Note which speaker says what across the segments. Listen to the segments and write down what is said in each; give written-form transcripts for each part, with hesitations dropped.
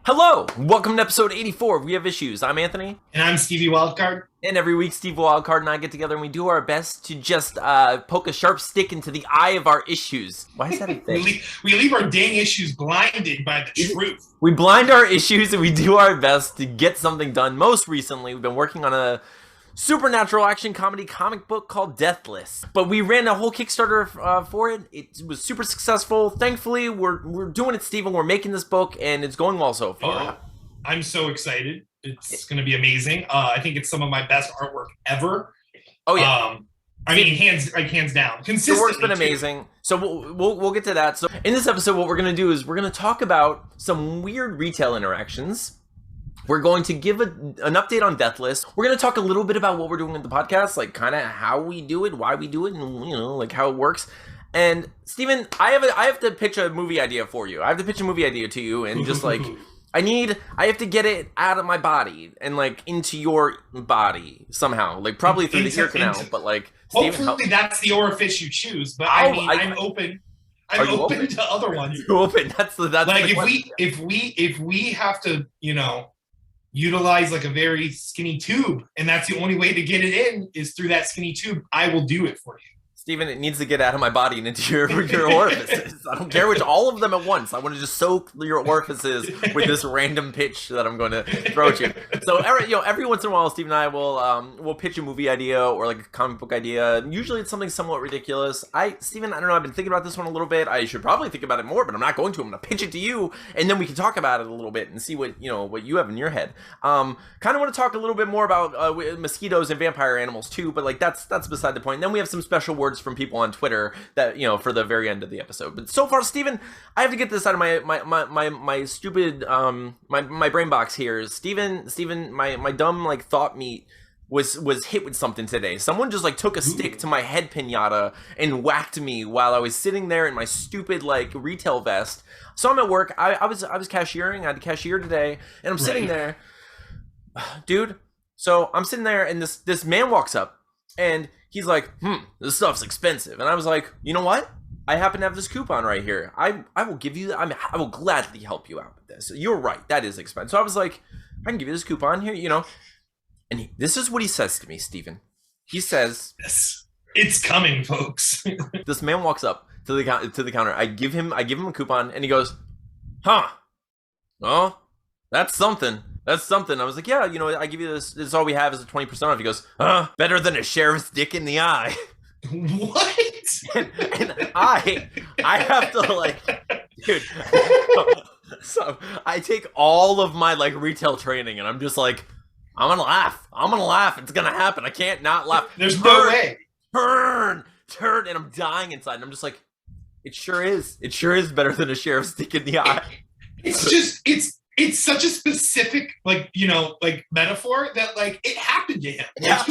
Speaker 1: Hello, welcome to episode 84 of We Have Issues. I'm Anthony.
Speaker 2: And I'm Stevie Wildcard.
Speaker 1: And every week, Steve Wildcard and I get together and we do our best to just poke a sharp stick into the eye of our issues. Why is that a thing?
Speaker 2: we leave our dang issues blinded by the truth.
Speaker 1: We blind our issues and we do our best to get something done. Most recently, we've been working on a supernatural action comedy comic book called Deathless. But we ran a whole Kickstarter for it. It was super successful. Thankfully, we're doing it, Steve, and we're making this book, and it's going well so far.
Speaker 2: I'm so excited. It's going to be amazing. I think it's some of my best artwork ever.
Speaker 1: Oh, yeah.
Speaker 2: I mean, hands down.
Speaker 1: The work's been amazing. So we'll get to that. So in this episode, what we're going to do is we're going to talk about some weird retail interactions. We're going to give an update on Deathless. We're going to talk a little bit about what we're doing in the podcast, like kind of how we do it, why we do it, and like how it works. And Steven, I have to pitch a movie idea for you. I have to pitch a movie idea to you, and just like I have to get it out of my body and like into your body somehow, like probably through the ear canal. But like,
Speaker 2: hopefully that's the orifice you choose. But I'm open. I'm open to other ones.
Speaker 1: You're open. That's like
Speaker 2: if we have to, utilize like a very skinny tube, and that's the only way to get it in is through that skinny tube, I will do it for you.
Speaker 1: Steven, it needs to get out of my body and into your orifices. I don't care which, all of them at once. I want to just soak your orifices with this random pitch that I'm going to throw at you. So every once in a while, Steve and I will pitch a movie idea or like a comic book idea. Usually it's something somewhat ridiculous. Steven, I don't know, I've been thinking about this one a little bit. I should probably think about it more, but I'm not going to. I'm going to pitch it to you, and then we can talk about it a little bit and see what you have in your head. Kind of want to talk a little bit more about mosquitoes and vampire animals too, but like that's beside the point. And then we have some special words from people on Twitter that for the very end of the episode. But so far, Steven, I have to get this out of my stupid my brain box here. Steven, my dumb like thought meat was hit with something today. Someone just like took a stick to my head pinata and whacked me while I was sitting there in my stupid like retail vest. So I'm at work. I was cashiering. I had to cashier today, and I'm sitting there, dude. So I'm sitting there, and this man walks up, and he's like, this stuff's expensive. And I was like, you know what? I happen to have this coupon right here. I will give you, I will gladly help you out with this. You're right. That is expensive. So I was like, I can give you this coupon here, And this is what he says to me, Steven. He says,
Speaker 2: yes, it's coming, folks.
Speaker 1: This man walks up to the counter. I give him a coupon, and he goes, oh, that's something. That's something. I was like, yeah, I give you this. This is all we have is a 20% off. He goes, better than a sheriff's dick in the eye.
Speaker 2: What?
Speaker 1: and I have to like, dude. So I take all of my like retail training, and I'm just like, I'm gonna laugh. It's gonna happen. I can't not laugh.
Speaker 2: There's no way.
Speaker 1: Turn, and I'm dying inside. And I'm just like, it sure is. It sure is better than a sheriff's dick in the eye.
Speaker 2: It's such a specific, metaphor that, like, it happened to him.
Speaker 1: Yeah,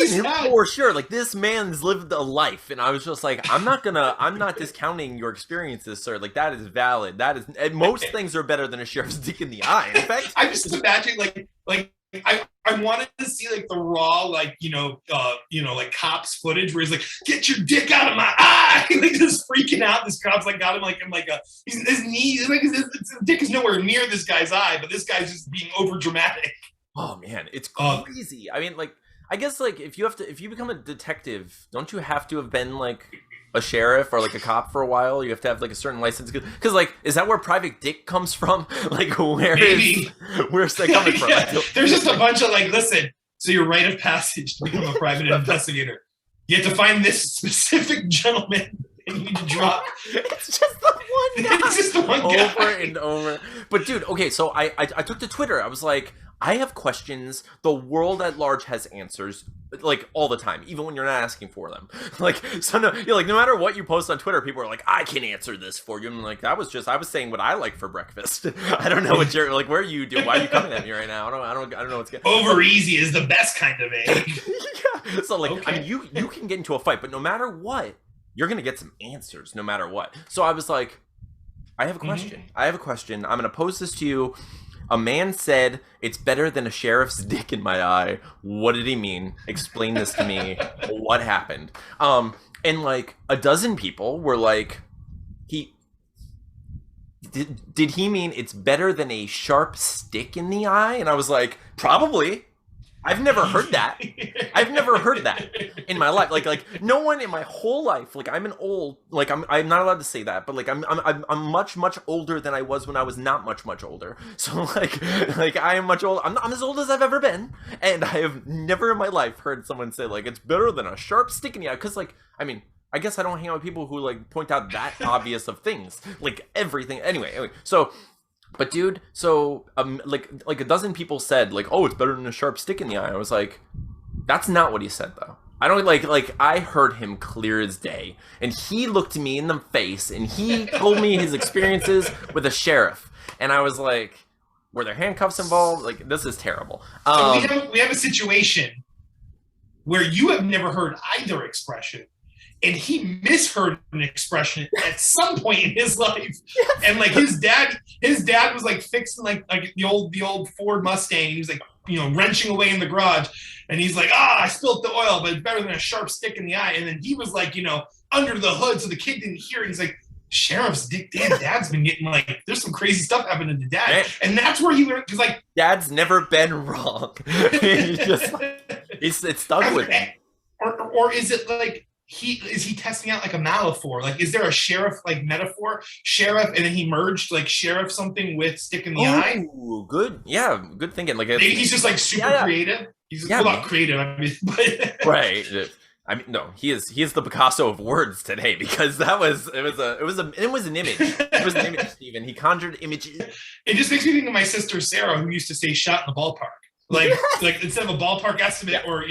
Speaker 1: for sure. Like, this man's lived a life, and I was just like, I'm not discounting your experiences, sir. Like, that is valid. That is, and most things are better than a sheriff's dick in the eye. In fact,
Speaker 2: I just imagine, I wanted to see like the raw, cops footage where he's like, "Get your dick out of my eye!" Like just freaking out. This cop's like got him his knee, like his dick is nowhere near this guy's eye, but this guy's just being over dramatic.
Speaker 1: Oh man, it's crazy. I mean, like, I guess like if you become a detective, don't you have to have been like a sheriff or like a cop for a while? You have to have like a certain license, because like, is that where private dick comes from? Like, where's that coming from?
Speaker 2: Yeah. There's just a bunch of like, listen, so your rite of passage to become a private investigator, you have to find this specific gentleman and you need to drop.
Speaker 1: It's just the one guy.
Speaker 2: It's just the one guy.
Speaker 1: Over and over. But dude, okay, so I took to Twitter. I was like, I have questions. The world at large has answers, like, all the time, even when you're not asking for them. Like, so no matter what you post on Twitter, people are like, I can answer this for you. And I'm like, I was saying what I like for breakfast. I don't know what you're like. Where are you doing? Why are you coming at me right now? I don't know what's going.
Speaker 2: Over easy is the best kind of egg.
Speaker 1: Yeah. So like, okay. I mean, you can get into a fight, but no matter what, you're gonna get some answers, no matter what. So I was like, I have a question. I'm gonna pose this to you. A man said, it's better than a sheriff's dick in my eye. What did he mean? Explain this to me. What happened? And like a dozen people were like, did he mean it's better than a sharp stick in the eye? And I was like, probably. I've never heard that. I've never heard that in my life. Like no one in my whole life. Like I'm not allowed to say that, but like I'm much older than I was when I was not much older. So like I am much older. I'm as old as I've ever been, and I have never in my life heard someone say like it's better than a sharp stick in the eye. Because like I mean, I guess I don't hang out with people who like point out that obvious of things, like everything. Anyway, so. But dude, so like a dozen people said like, oh, it's better than a sharp stick in the eye. I was like, that's not what he said though. I don't like I heard him clear as day, and he looked me in the face and he told me his experiences with a sheriff, and I was like, were there handcuffs involved? Like this is terrible.
Speaker 2: So we have a situation where you have never heard either expression. And he misheard an expression at some point in his life, and like his dad was like fixing like the old Ford Mustang. He was like wrenching away in the garage, and he's like, I spilled the oil, but it's better than a sharp stick in the eye. And then he was like under the hood, so the kid didn't hear it. He's like, Sheriff's dad's been getting like there's some crazy stuff happening to dad, and that's where he learned because like
Speaker 1: dad's never been wrong. It's stuck with him.
Speaker 2: Or is it like? Is he testing out like a metaphor? Like, is there a sheriff like metaphor? Sheriff, and then he merged like sheriff something with stick in the eye.
Speaker 1: Ooh, good. Yeah, good thinking. Like
Speaker 2: maybe he's just like super creative. He's not creative. I mean, but
Speaker 1: right. I mean, no, he is the Picasso of words today because it was an image. It was an image, Stephen. He conjured images.
Speaker 2: It just makes me think of my sister Sarah, who used to say "shot in the ballpark." Like instead of a ballpark estimate or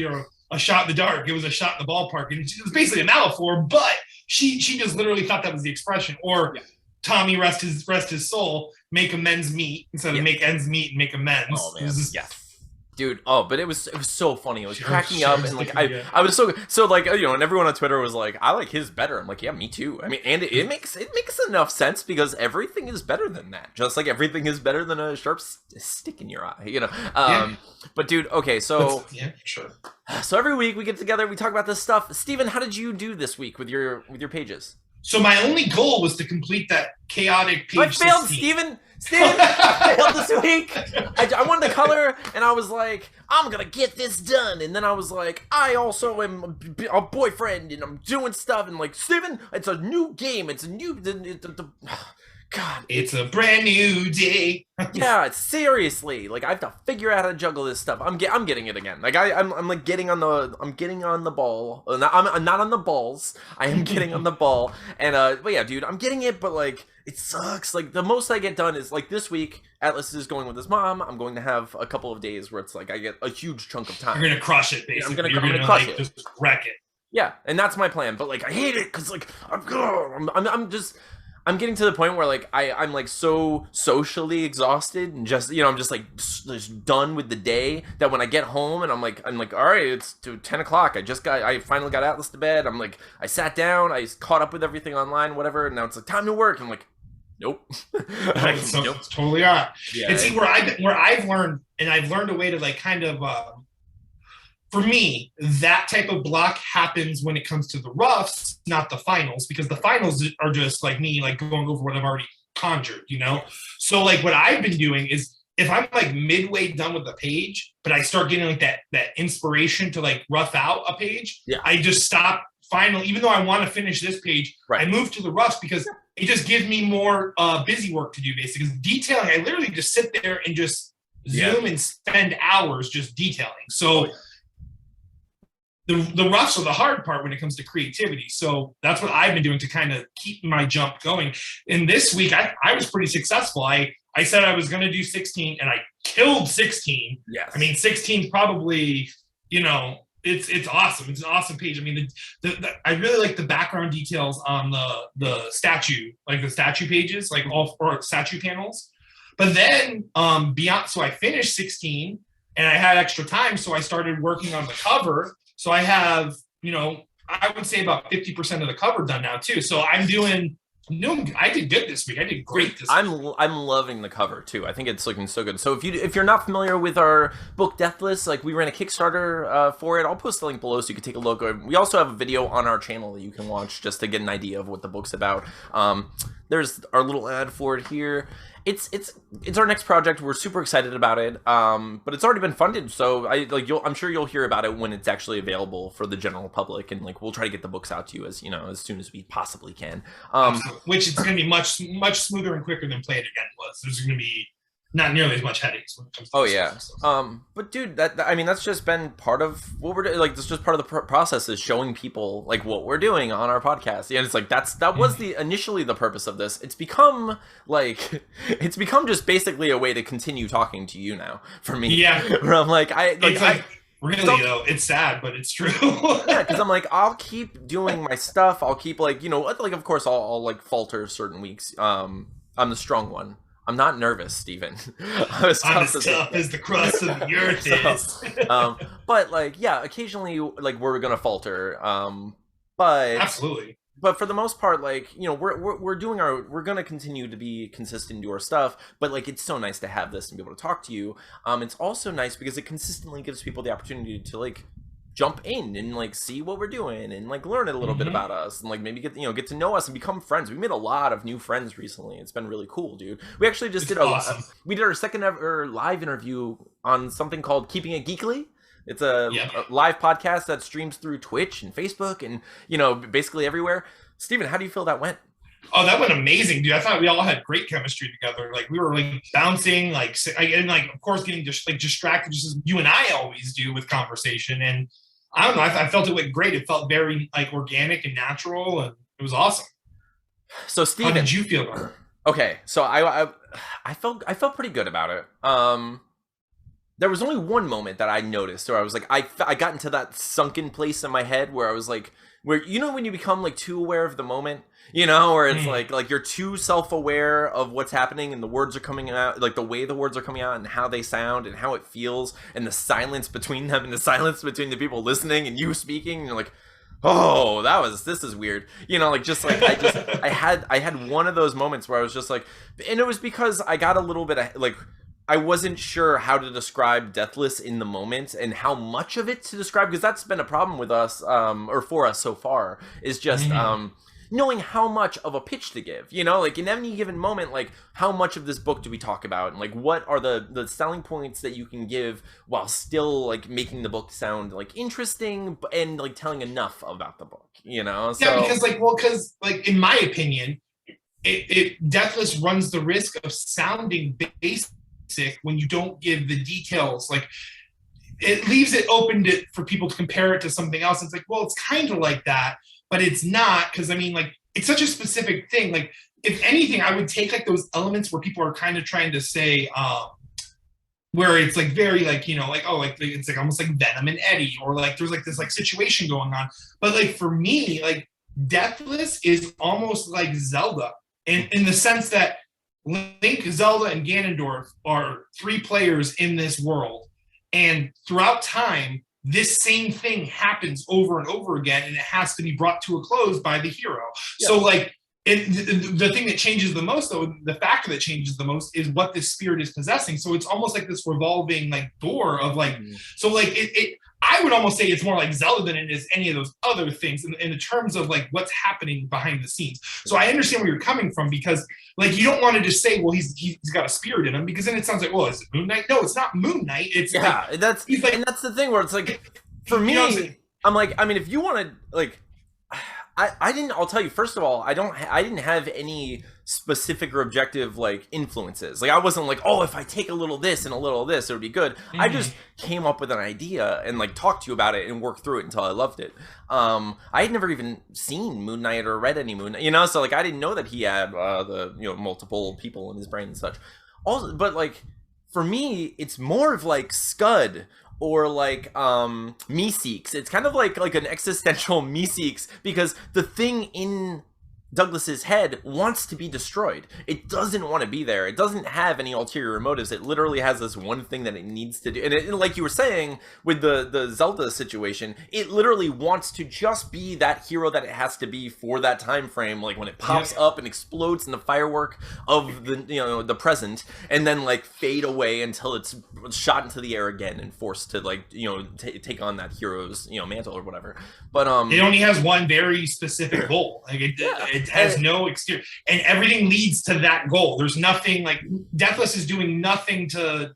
Speaker 2: a shot in the dark, it was a shot in the ballpark, and it was basically a metaphor. But she just literally thought that was the expression. Or Tommy, rest his soul, make amends meet instead of make ends meet and make amends.
Speaker 1: Oh man, dude. Oh, but it was so funny. It was cracking me up, and like I was so like and everyone on Twitter was like, I like his better. I'm like, yeah, me too. I mean, and it makes enough sense because everything is better than that. Just like everything is better than a sharp stick in your eye. But dude, okay, so
Speaker 2: sure.
Speaker 1: So every week we get together, we talk about this stuff. Steven, how did you do this week with your pages?
Speaker 2: So my only goal was to complete that chaotic page.
Speaker 1: I failed, 16. Steven, I failed this week. I wanted to color, and I was like, I'm gonna get this done. And then I was like, I also am a boyfriend, and I'm doing stuff. And like, Steven, it's a new game. It's a new. God,
Speaker 2: it's a brand new day.
Speaker 1: Yeah, seriously. Like I have to figure out how to juggle this stuff. I'm getting it again. Like I'm like getting on the ball. I'm not on the balls. I am getting on the ball. And but yeah, dude, I'm getting it. But like it sucks. Like the most I get done is like this week. Atlas is going with his mom. I'm going to have a couple of days where it's like I get a huge chunk of time.
Speaker 2: You're gonna crush it, basically.
Speaker 1: I'm gonna crush it.
Speaker 2: Just wreck it.
Speaker 1: Yeah, and that's my plan. But like I hate it because like I'm getting to the point where like I'm like so socially exhausted and just I'm just like just done with the day that when I get home and I'm like all right, it's 10 o'clock. I finally got Atlas to bed. I'm like I sat down, I caught up with everything online, whatever, and now it's like time to work. I'm like nope.
Speaker 2: It's totally all right. Yeah, and see where I've learned a way to like kind of for me, that type of block happens when it comes to the roughs, not the finals, because the finals are just like me, like going over what I've already conjured, So like what I've been doing is if I'm like midway done with the page, but I start getting like that inspiration to like rough out a page, I just stop final, even though I want to finish this page, I move to the roughs because it just gives me more busy work to do basically. Because detailing, I literally just sit there and just zoom and spend hours just detailing. So the roughs are the hard part when it comes to creativity. So that's what I've been doing to kind of keep my jump going. And this week, I was pretty successful. I said I was going to do 16, and I killed 16.
Speaker 1: Yes.
Speaker 2: I mean, 16 probably, it's awesome. It's an awesome page. I mean, I really like the background details on the statue, like the statue pages, like all 4 statue panels. But then beyond, so I finished 16, and I had extra time, so I started working on the cover. So I have, I would say about 50% of the cover done now too. So I did good this week. I did great this week.
Speaker 1: I'm loving the cover too. I think it's looking so good. So if you're not familiar with our book Deathless, like we ran a Kickstarter for it. I'll post the link below so you can take a look. We also have a video on our channel that you can watch just to get an idea of what the book's about. there's our little ad for it here. It's our next project. We're super excited about it. But it's already been funded, so I'm sure you'll hear about it when it's actually available for the general public, and like we'll try to get the books out to you as soon as we possibly can.
Speaker 2: Which is going to be much smoother and quicker than Play It Again was. There's going to be not nearly as much headaches when it comes to
Speaker 1: stuff. But dude, that's just been part of what we're doing. Like, that's just part of the process, is showing people like what we're doing on our podcast. And it's like that was initially the purpose of this. It's become just basically a way to continue talking to you now for me.
Speaker 2: Yeah.
Speaker 1: Where I'm like,
Speaker 2: really though, it's sad, but it's true.
Speaker 1: Yeah, because I'm like, I'll keep doing my stuff. I'll keep of course I'll like falter certain weeks. I'm the strong one. I'm not nervous, Steven.
Speaker 2: I'm as tough as the crust of the earth is.
Speaker 1: But like, yeah, occasionally like we're gonna falter. But
Speaker 2: absolutely.
Speaker 1: But for the most part, like, we're gonna continue to be consistent, do our stuff. But like, it's so nice to have this and be able to talk to you. It's also nice because it consistently gives people the opportunity to like jump in and like see what we're doing and like learn a little bit about us and like maybe get to know us and become friends. We made a lot of new friends recently. It's been really cool, dude. We actually just did our second ever live interview on something called Keeping It Geekly. It's a live podcast that streams through Twitch and Facebook and basically everywhere. Steven, how do you feel that went?
Speaker 2: Oh, that went amazing, dude. I thought we all had great chemistry together. Like, we were like bouncing, and of course getting just like distracted, just as you and I always do with conversation. And I don't know, I felt it went great. It felt very like organic and natural, and it was awesome.
Speaker 1: So, Steven,
Speaker 2: how did you feel about it?
Speaker 1: Okay, so I felt pretty good about it. There was only one moment that I noticed where I was like, I got into that sunken place in my head where I was like, where when you become like too aware of the moment, where it's like you're too self-aware of what's happening and the words are coming out, like the way the words are coming out and how they sound and how it feels and the silence between them and the silence between the people listening and you speaking, and you're like, oh, this is weird. I had one of those moments where I was just like, and it was because I got a little bit of like, I wasn't sure how to describe Deathless in the moment and how much of it to describe, because that's been a problem with us, or for us so far, is just knowing how much of a pitch to give, like in any given moment, like how much of this book do we talk about, and like what are the selling points that you can give while still like making the book sound like interesting and like telling enough about the book, So,
Speaker 2: yeah, because in my opinion, it Deathless runs the risk of sounding basic when you don't give the details. Like, it leaves it open for people to compare it to something else. It's like, well, it's kind of like that, but it's not, because I mean, like, it's such a specific thing. Like, if anything, I would take like those elements where people are kind of trying to say, where it's like very like, it's like almost like Venom and Eddie, or like there's like this like situation going on. But like for me, like Deathless is almost like Zelda in the sense that Link, Zelda, and Ganondorf are three players in this world. And throughout time, this same thing happens over and over again, and it has to be brought to a close by the hero. Yeah. So like, the thing that changes the most, though, the factor that changes the most is what this spirit is possessing. So it's almost like this revolving like door of like, so like it I would almost say it's more like Zelda than it is any of those other things in the terms of like what's happening behind the scenes. So I understand where you're coming from, because like you don't want to just say, well, he's got a spirit in him, because then it sounds like, well, is it Moon Knight? No, it's not Moon Knight. It's
Speaker 1: and that's the thing where it's like, for me, I'm like, I mean, if you want to like, I'll tell you, first of all, I didn't have any specific or objective like influences. Like, I wasn't like, oh, if I take a little this and a little this, it would be good. I just came up with an idea and like talked to you about it and worked through it until I loved it. I had never even seen Moon Knight or read any Moon Knight, so like I didn't know that he had the multiple people in his brain and such. Also, but like for me, it's more of like Scud or like Meeseeks. It's kind of like an existential Meeseeks, because the thing in Douglas's head wants to be destroyed. It doesn't want to be there. It doesn't have any ulterior motives. It literally has this one thing that it needs to do. And like you were saying with the Zelda situation, it literally wants to just be that hero that it has to be for that time frame. Like when it pops up and explodes in the firework of the the present, and then like fade away until it's shot into the air again and forced to like take on that hero's mantle or whatever. But
Speaker 2: it only has one very specific goal. Like it It has no exterior, and everything leads to that goal. There's nothing like Deathless is doing nothing to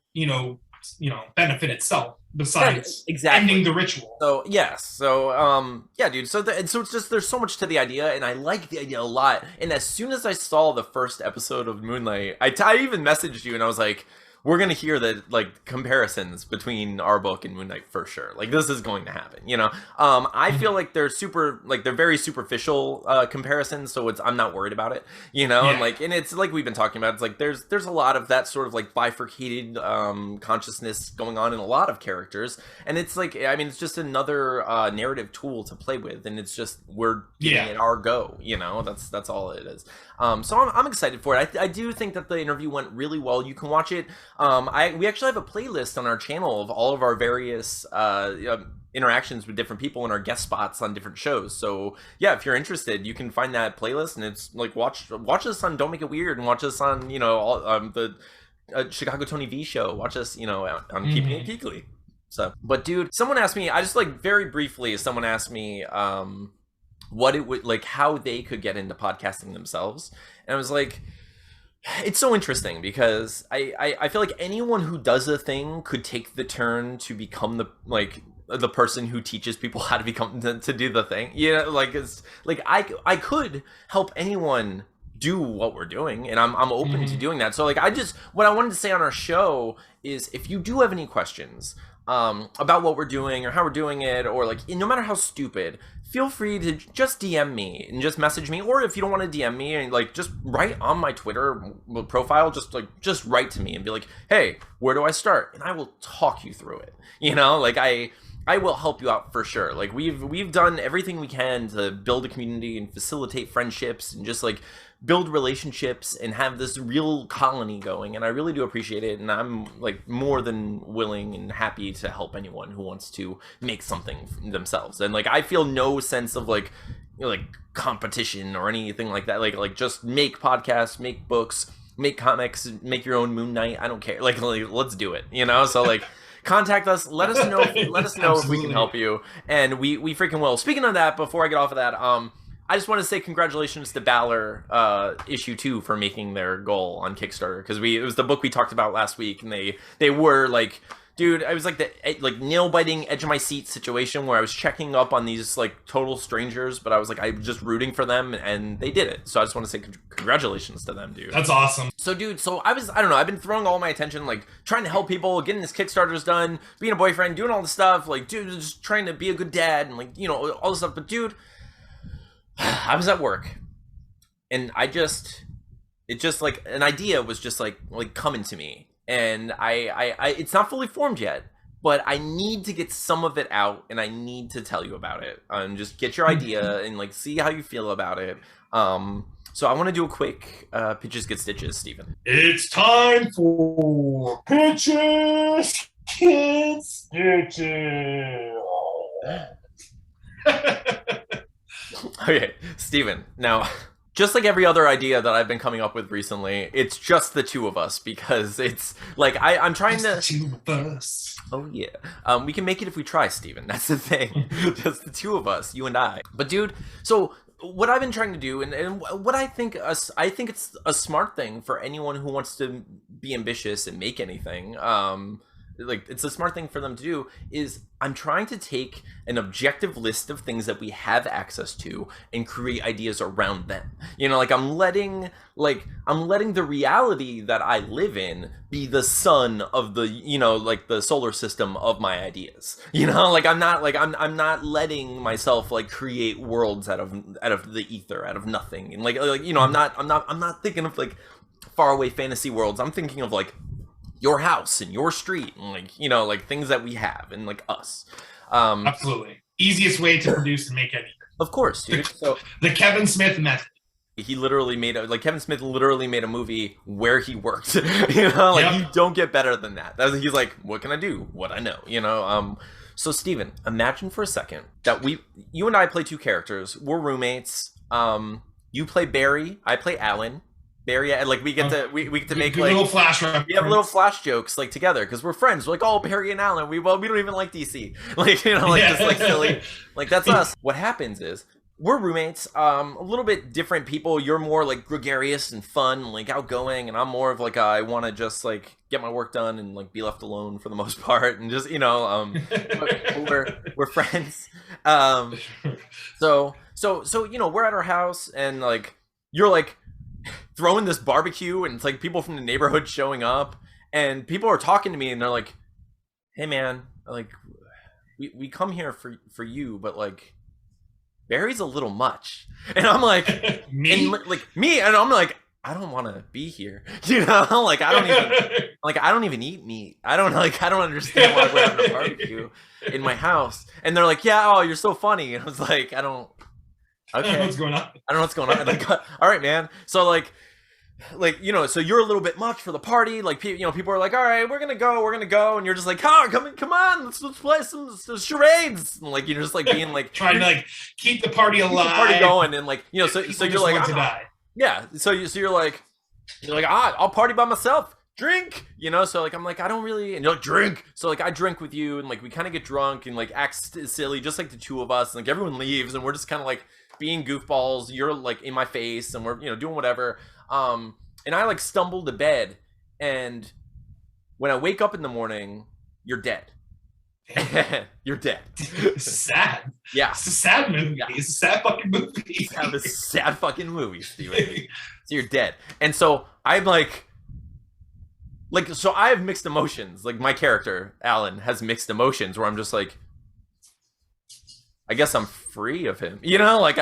Speaker 2: benefit itself besides ending the ritual.
Speaker 1: So yes, so yeah, dude. So it's just there's so much to the idea, and I like the idea a lot. And as soon as I saw the first episode of Moonlight, I even messaged you, and I was like, we're gonna hear the like comparisons between our book and Moon Knight for sure. Like this is going to happen, you know. I feel like they're very superficial comparisons, so I'm not worried about it, you know. Yeah. And it's like we've been talking about. It's like there's a lot of that sort of like bifurcated consciousness going on in a lot of characters, and it's like it's just another narrative tool to play with, and it's just we're giving it our go, you know. That's all it is. So I'm excited for it. I do think that the interview went really well. You can watch it. We actually have a playlist on our channel of all of our various interactions with different people and our guest spots on different shows. So yeah, if you're interested, you can find that playlist, and it's like watch us on Don't Make It Weird, and watch us on the Chicago Tony V show. watch us on Keeping It Geekly. So, but dude, someone asked me, I just like very briefly, someone asked me what it would like, how they could get into podcasting themselves, and I was like, it's so interesting because I feel like anyone who does a thing could take the turn to become the person who teaches people how to become to do the thing. Like it's like I could help anyone do what we're doing, and I'm open to doing that. So like what I wanted to say on our show is, if you do have any questions about what we're doing or how we're doing it, or like no matter how stupid, feel free to just DM me and just message me. Or if you don't want to DM me, and like just write on my Twitter profile, just write to me and be like, hey, where do I start? And I will talk you through it. Like I will help you out for sure. Like we've done everything we can to build a community and facilitate friendships and just like build relationships and have this real colony going, and I really do appreciate it, and I'm like more than willing and happy to help anyone who wants to make something themselves. And like I feel no sense of like competition or anything like that. Like just make podcasts, make books, make comics, make your own Moon Knight. I don't care. Like let's do it, so like contact us, let us know if we can help you, and we freaking will. Speaking of that, before I get off of that, I just want to say congratulations to Balor issue 2 for making their goal on Kickstarter, because it was the book we talked about last week, and they were like, dude, I was like the nail biting edge of my seat situation where I was checking up on these like total strangers, but I was just rooting for them, and they did it. So I just want to say congratulations to them, dude.
Speaker 2: That's awesome.
Speaker 1: So dude, I don't know, I've been throwing all my attention like trying to help people, getting this Kickstarters done, being a boyfriend, doing all the stuff, like dude, just trying to be a good dad and like all this stuff. But dude, I was at work, and it just like an idea was just like coming to me, and I it's not fully formed yet, but I need to get some of it out, and I need to tell you about it, and just get your idea and like see how you feel about it. So I want to do a quick Pitches Get Stitches, Stephen.
Speaker 2: It's time for Pitches Get Stitches.
Speaker 1: Okay, Steven, now, just like every other idea that I've been coming up with recently, it's just the two of us, because it's like I'm trying to...
Speaker 2: two of us.
Speaker 1: Oh yeah, we can make it if we try, Steven. That's the thing. Just the two of us, you and I. But dude, so what I've been trying to do, and what I think it's a smart thing for anyone who wants to be ambitious and make anything, like it's a smart thing for them to do, is I'm trying to take an objective list of things that we have access to and create ideas around them. Like I'm letting the reality that I live in be the sun of the like the solar system of my ideas. Like I'm not letting myself like create worlds out of the ether, out of nothing. And I'm not thinking of like faraway fantasy worlds. I'm thinking of like your house and your street, and like things that we have, and like us.
Speaker 2: Absolutely. Easiest way to produce and make anything.
Speaker 1: Of course, dude. So
Speaker 2: the Kevin Smith method.
Speaker 1: He literally Kevin Smith literally made a movie where he worked. You don't get better than that. He's like, what can I do? What I know, So Steven, imagine for a second that you and I play two characters. We're roommates. You play Barry, I play Alan. Barry, like we get to make like
Speaker 2: little flash reference.
Speaker 1: We have little flash jokes like together because we're friends. We're like, oh, Barry and Alan. We don't even like DC. Just like silly. Like that's us. What happens is we're roommates, a little bit different people. You're more like gregarious and fun, like outgoing, and I'm more of like I want to just like get my work done and like be left alone for the most part, and just we're friends. So we're at our house, and like you're like throwing this barbecue, and it's like people from the neighborhood showing up, and people are talking to me, and they're like, "Hey man, like we come here for you, but like Barry's a little much." And I'm like,
Speaker 2: me,
Speaker 1: and I'm like, I don't want to be here, like I don't even eat meat. I don't understand why we're having a barbecue in my house. And they're like, yeah, oh, you're so funny. And I was like, I don't know what's going on. I don't know what's going on. Like, all right, man. So like so you're a little bit much for the party. Like, people are like, all right, we're gonna go, and you're just like, oh, come on, let's play some charades. And like you're just like being like
Speaker 2: trying to like keep the party alive, keep the party
Speaker 1: going, and like so you're like, yeah. So you're like, I'll party by myself. Drink, so like I'm like, I don't really, and you're like, drink. So like I drink with you, and like we kind of get drunk and like act silly, just like the two of us, and like everyone leaves, and we're just kind of like being goofballs. You're like in my face, and we're doing whatever. And I like stumble to bed, and when I wake up in the morning, you're dead. You're dead.
Speaker 2: Sad.
Speaker 1: Yeah.
Speaker 2: It's a sad movie. Yeah. It's a sad fucking movie.
Speaker 1: It's a sad fucking movie, Steven. So you're dead. And so I'm like, so I have mixed emotions. Like my character, Alan, has mixed emotions where I'm just like, I guess I'm free of him. Like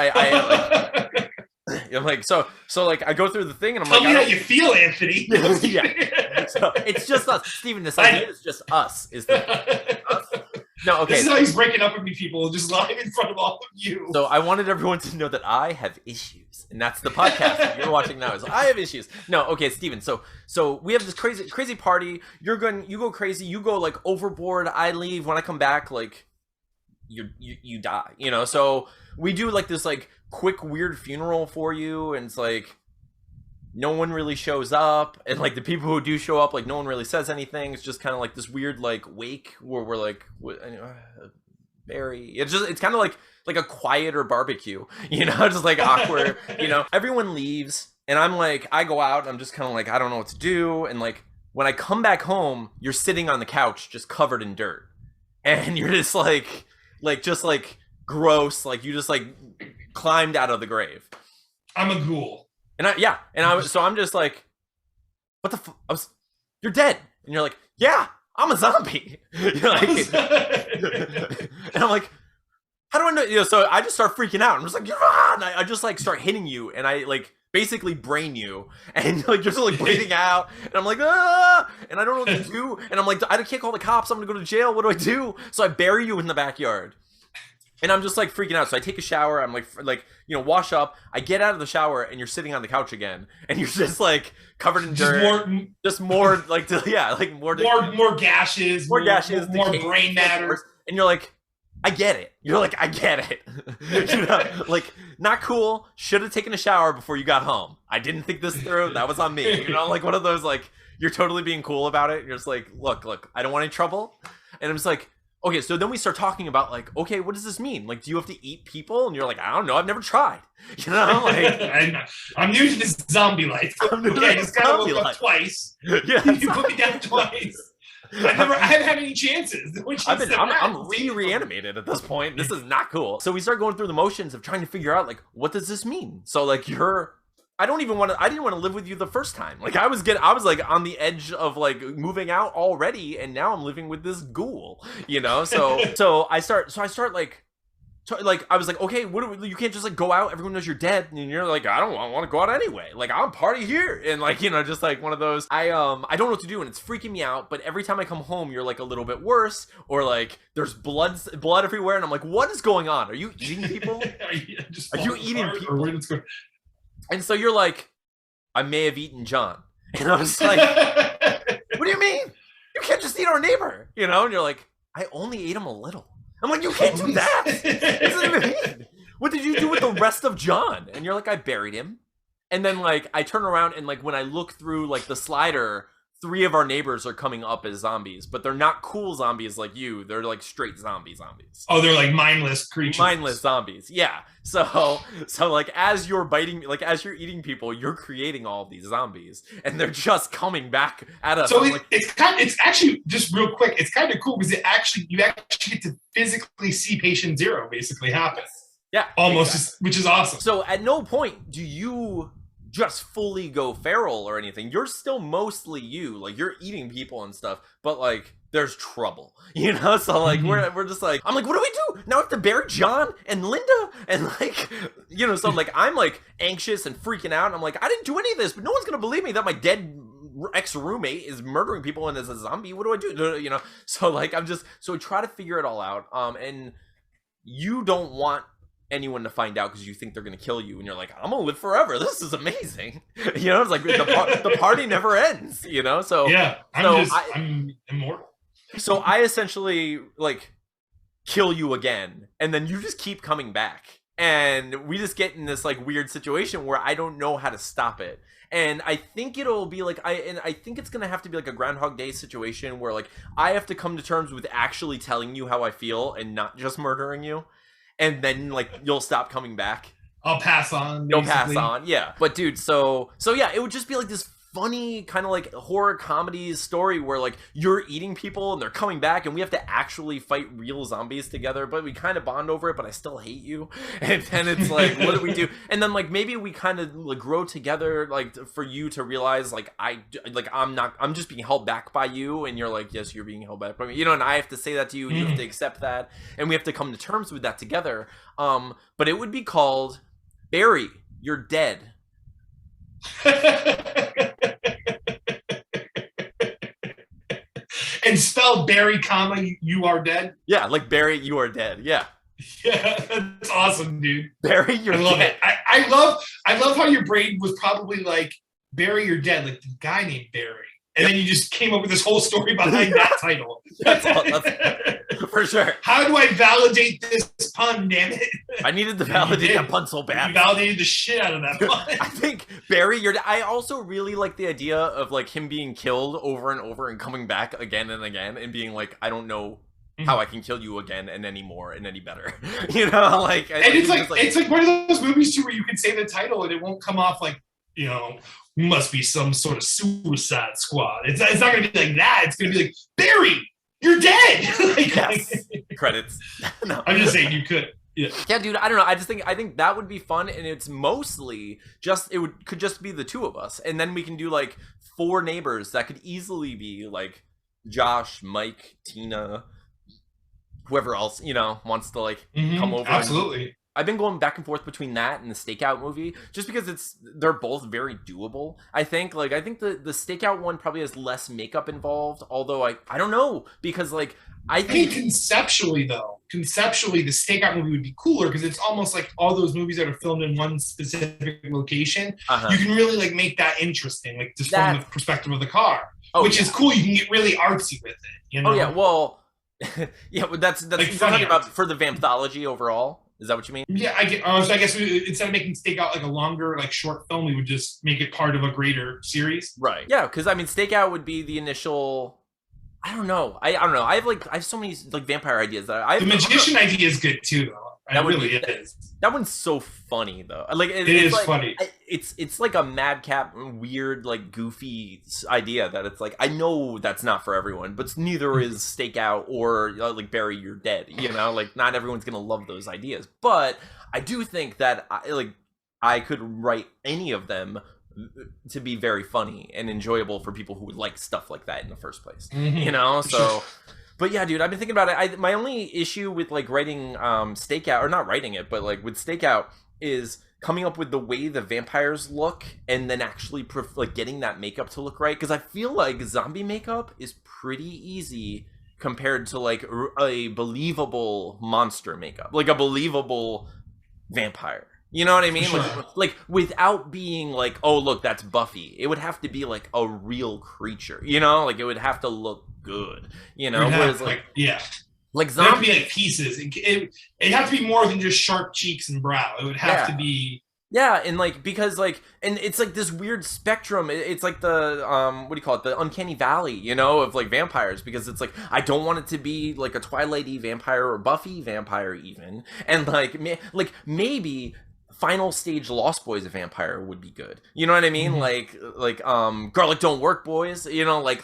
Speaker 1: I'm like, so like I go through the thing and I'm like,
Speaker 2: tell me how you feel, Anthony.
Speaker 1: Yeah. So it's just us, Steven. This idea is just us. Is us? No, okay.
Speaker 2: This is how he's breaking up with me, people, just live in front of all of you.
Speaker 1: So I wanted everyone to know that I have issues, and that's the podcast that you're watching now. Is I have issues. No, okay, Steven. So we have this crazy party. You go crazy. You go like overboard. I leave. When I come back, like you die. So we do like this like quick weird funeral for you, and it's like no one really shows up, and like the people who do show up, like no one really says anything. It's just kind of like this weird like wake where we're like Barry. It's kind of like a quieter barbecue, just like awkward. Everyone leaves, and I'm like, I go out, and I'm just kind of like, I don't know what to do. And like when I come back home, you're sitting on the couch just covered in dirt, and you're just like gross, like you just like climbed out of the grave.
Speaker 2: I'm a ghoul.
Speaker 1: And I'm just like, what the you're dead. And you're like, yeah, I'm a zombie. You're like, and I'm like, how do I know? So I just start freaking out. I'm just like, ah! And I just like start hitting you, and I like basically brain you, and like you're just like bleeding out, and I'm like, ah! And I don't know what to do, and I'm like, I can't call the cops. I'm gonna go to jail. What do I do? So I bury you in the backyard. And I'm just like freaking out. So I take a shower. I'm like wash up. I get out of the shower, and you're sitting on the couch again, and you're just like covered in dirt. More
Speaker 2: gashes, more brain matter.
Speaker 1: And you're like, I get it. You're like, I get it. Like not cool. Should have taken a shower before you got home. I didn't think this through. That was on me. Like one of those like you're totally being cool about it. You're just like, look, I don't want any trouble. And I'm just like, okay, so then we start talking about like, okay, what does this mean? Like, do you have to eat people? And you're like, I don't know, I've never tried. Like
Speaker 2: I'm new to this zombie life. Okay, I just gotta look up twice. Yeah, you put me down twice. I haven't had any chances.
Speaker 1: I'm reanimated at this point. This is not cool. So we start going through the motions of trying to figure out like, what does this mean? So like I didn't want to live with you the first time. Like I was like on the edge of like moving out already, and now I'm living with this ghoul, So I start like I was like, okay, you can't just like go out. Everyone knows you're dead, and you're like, I don't want to go out anyway. Like I'm party here, and like just like one of those. I don't know what to do, and it's freaking me out. But every time I come home, you're like a little bit worse, or like there's blood everywhere, and I'm like, what is going on? Are you eating people? Are you eating people? And so you're like, I may have eaten John. And I was like, what do you mean? You can't just eat our neighbor, And you're like, I only ate him a little. I'm like, you can't do that. What does that even mean? What did you do with the rest of John? And you're like, I buried him. And then like I turn around, and like when I look through like the slider 3 of our neighbors are coming up as zombies, but they're not cool zombies like you. They're like straight zombies.
Speaker 2: Oh, they're like mindless creatures.
Speaker 1: Mindless zombies. Yeah. So like as you're biting, like as you're eating people, you're creating all these zombies, and they're just coming back at us.
Speaker 2: So it's actually, just real quick, it's kind of cool because you actually get to physically see patient zero basically happen.
Speaker 1: Yeah.
Speaker 2: Almost, exactly. Which is awesome.
Speaker 1: So at no point do you just fully go feral or anything. You're still mostly you. Like, you're eating people and stuff, but like there's trouble, you know? So like we're just like, I'm like, what do we do? Now I have to bury John and Linda and like, you know, so like I'm like anxious and freaking out, and I'm like, I didn't do any of this, but no one's gonna believe me that my dead ex-roommate is murdering people and is a zombie. What do I do? You know? So like so we try to figure it all out. And you don't want anyone to find out because you think they're gonna kill you, and you're like, I'm gonna live forever, this is amazing. You know, it's like the party never ends, you know? So
Speaker 2: yeah, I'm immortal.
Speaker 1: So I essentially like kill you again, and then you just keep coming back, and we just get in this like weird situation where I don't know how to stop it. And I think it'll be like I think it's gonna have to be like a Groundhog Day situation where like I have to come to terms with actually telling you how I feel and not just murdering you. And then like you'll stop coming back.
Speaker 2: I'll pass on.
Speaker 1: You'll pass on, yeah. But dude, so yeah, it would just be like this funny kind of like horror comedy story where like you're eating people and they're coming back, and we have to actually fight real zombies together, but we kind of bond over it, but I still hate you. And then it's like, what do we do? And then like maybe we kind of like grow together, like for you to realize like I'm just being held back by you, and you're like, yes, you're being held back by me, you know, and I have to say that to you, and you have to accept that, and we have to come to terms with that together. But it would be called Barry, You're Dead.
Speaker 2: And spell Barry, comma, you are dead.
Speaker 1: Yeah, like Barry, you are dead. Yeah.
Speaker 2: Yeah, that's awesome, dude.
Speaker 1: Barry, you're dead.
Speaker 2: I love it. I love how your brain was probably like, Barry, you're dead, like the guy named Barry. And then you just came up with this whole story behind that title.
Speaker 1: That's for sure.
Speaker 2: How do I validate this pun, damn it?
Speaker 1: I needed to validate that pun so bad.
Speaker 2: You validated the shit out of that pun.
Speaker 1: I think Barry, I also really like the idea of like him being killed over and over and coming back again and again and being like, I don't know how I can kill you again and any more and any better. You know, like,
Speaker 2: and it's like one of those movies too where you can say the title and it won't come off like, you know, must be some sort of Suicide Squad. It's not going to be like that. It's going to be like, Barry, you're dead. Like,
Speaker 1: yes. Credits. No.
Speaker 2: I'm just saying you could. Yeah.
Speaker 1: Yeah, dude, I don't know. I think that would be fun, and it's mostly just could just be the two of us, and then we can do like 4 neighbors that could easily be like Josh, Mike, Tina, whoever else, you know, wants to like come over.
Speaker 2: Absolutely.
Speaker 1: I've been going back and forth between that and the Stakeout movie, just because they're both very doable. I think the Stakeout one probably has less makeup involved, although I don't know, because like I think
Speaker 2: conceptually the Stakeout movie would be cooler because it's almost like all those movies that are filmed in one specific location. You can really like make that interesting, like just from the perspective of the car, which is cool. You can get really artsy with it. You know?
Speaker 1: Oh yeah, well, yeah, but that's like funny about for the Vampthology overall. Is that what you mean?
Speaker 2: Yeah, I guess instead of making Stakeout like a longer, like short film, we would just make it part of a greater series.
Speaker 1: Right. Yeah, because I mean, Stakeout would be the initial. I don't know. I don't know. I have so many like vampire ideas that
Speaker 2: the magician idea is good too, though. That really is.
Speaker 1: That one's so funny though. Like it
Speaker 2: is
Speaker 1: like,
Speaker 2: funny.
Speaker 1: It's like a madcap, weird, like goofy idea that it's like I know that's not for everyone, but neither is Stakeout or like Barry, You're Dead. You know, like not everyone's gonna love those ideas, but I do think that I could write any of them to be very funny and enjoyable for people who would like stuff like that in the first place. You know, so. But yeah, dude, I've been thinking about it. My only issue with like writing Stakeout, or not writing it, but like with Stakeout, is coming up with the way the vampires look and then actually like getting that makeup to look right. Because I feel like zombie makeup is pretty easy compared to like a believable monster makeup, like a believable vampire. You know what I mean?
Speaker 2: Sure.
Speaker 1: Like without being like, oh look, that's Buffy. It would have to be like a real creature. You know, like it would have to look good. You know, whereas like zombies
Speaker 2: have to be like pieces. It have to be more than just sharp cheeks and brow. It would have to be
Speaker 1: Yeah, and like because like and it's like this weird spectrum. It's like the what do you call it? The uncanny valley, you know, of like vampires because it's like I don't want it to be like a Twilight-y vampire or Buffy vampire even. And like like maybe final stage Lost Boys a vampire would be good. You know what I mean? Like Garlic Don't Work Boys, you know, like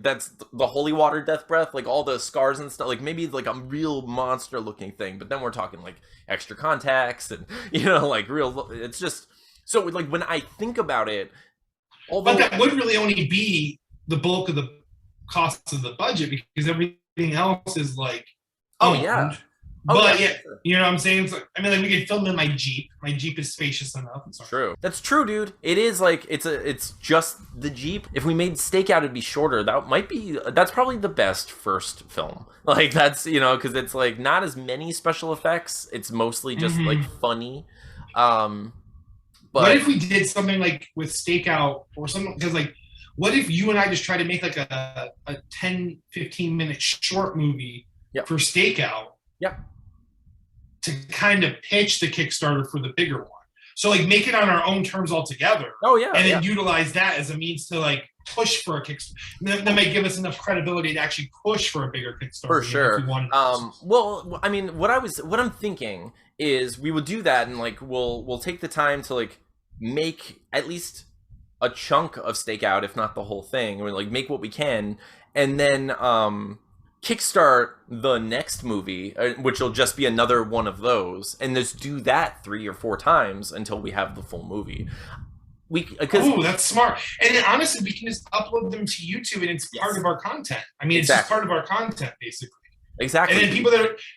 Speaker 1: that's the holy water death breath, like all the scars and stuff, like maybe like a real monster looking thing, but then we're talking like extra contacts and you know like real, it's just so like when I think about it,
Speaker 2: although but that would really only be the bulk of the costs of the budget because everything else is like
Speaker 1: yeah.
Speaker 2: But yeah, you know what I'm saying? It's like, I mean, like we could film in my Jeep. My Jeep is spacious enough.
Speaker 1: True. That's true, dude. It is like it's just the Jeep. If we made Stakeout, it'd be shorter. That's probably the best first film. Like that's because it's like not as many special effects. It's mostly just like funny. But
Speaker 2: what if we did something like with Stakeout or something? Because like, what if you and I just try to make like a 10, 15 minute short movie for Stakeout?
Speaker 1: Yeah.
Speaker 2: To kind of pitch the Kickstarter for the bigger one. So like make it on our own terms altogether.
Speaker 1: Oh yeah.
Speaker 2: And then utilize that as a means to like push for a Kickstarter. That may give us enough credibility to actually push for a bigger Kickstarter.
Speaker 1: For sure. Well, I mean, what I'm thinking is we would do that and like we'll take the time to like make at least a chunk of Stakeout, if not the whole thing, or like make what we can, and then kickstart the next movie, which will just be another one of those, and just do that 3 or 4 times until we have the full movie.
Speaker 2: That's smart. And then honestly, we can just upload them to YouTube, and it's part of our content. I mean, it's just part of our content, basically.
Speaker 1: Exactly.
Speaker 2: And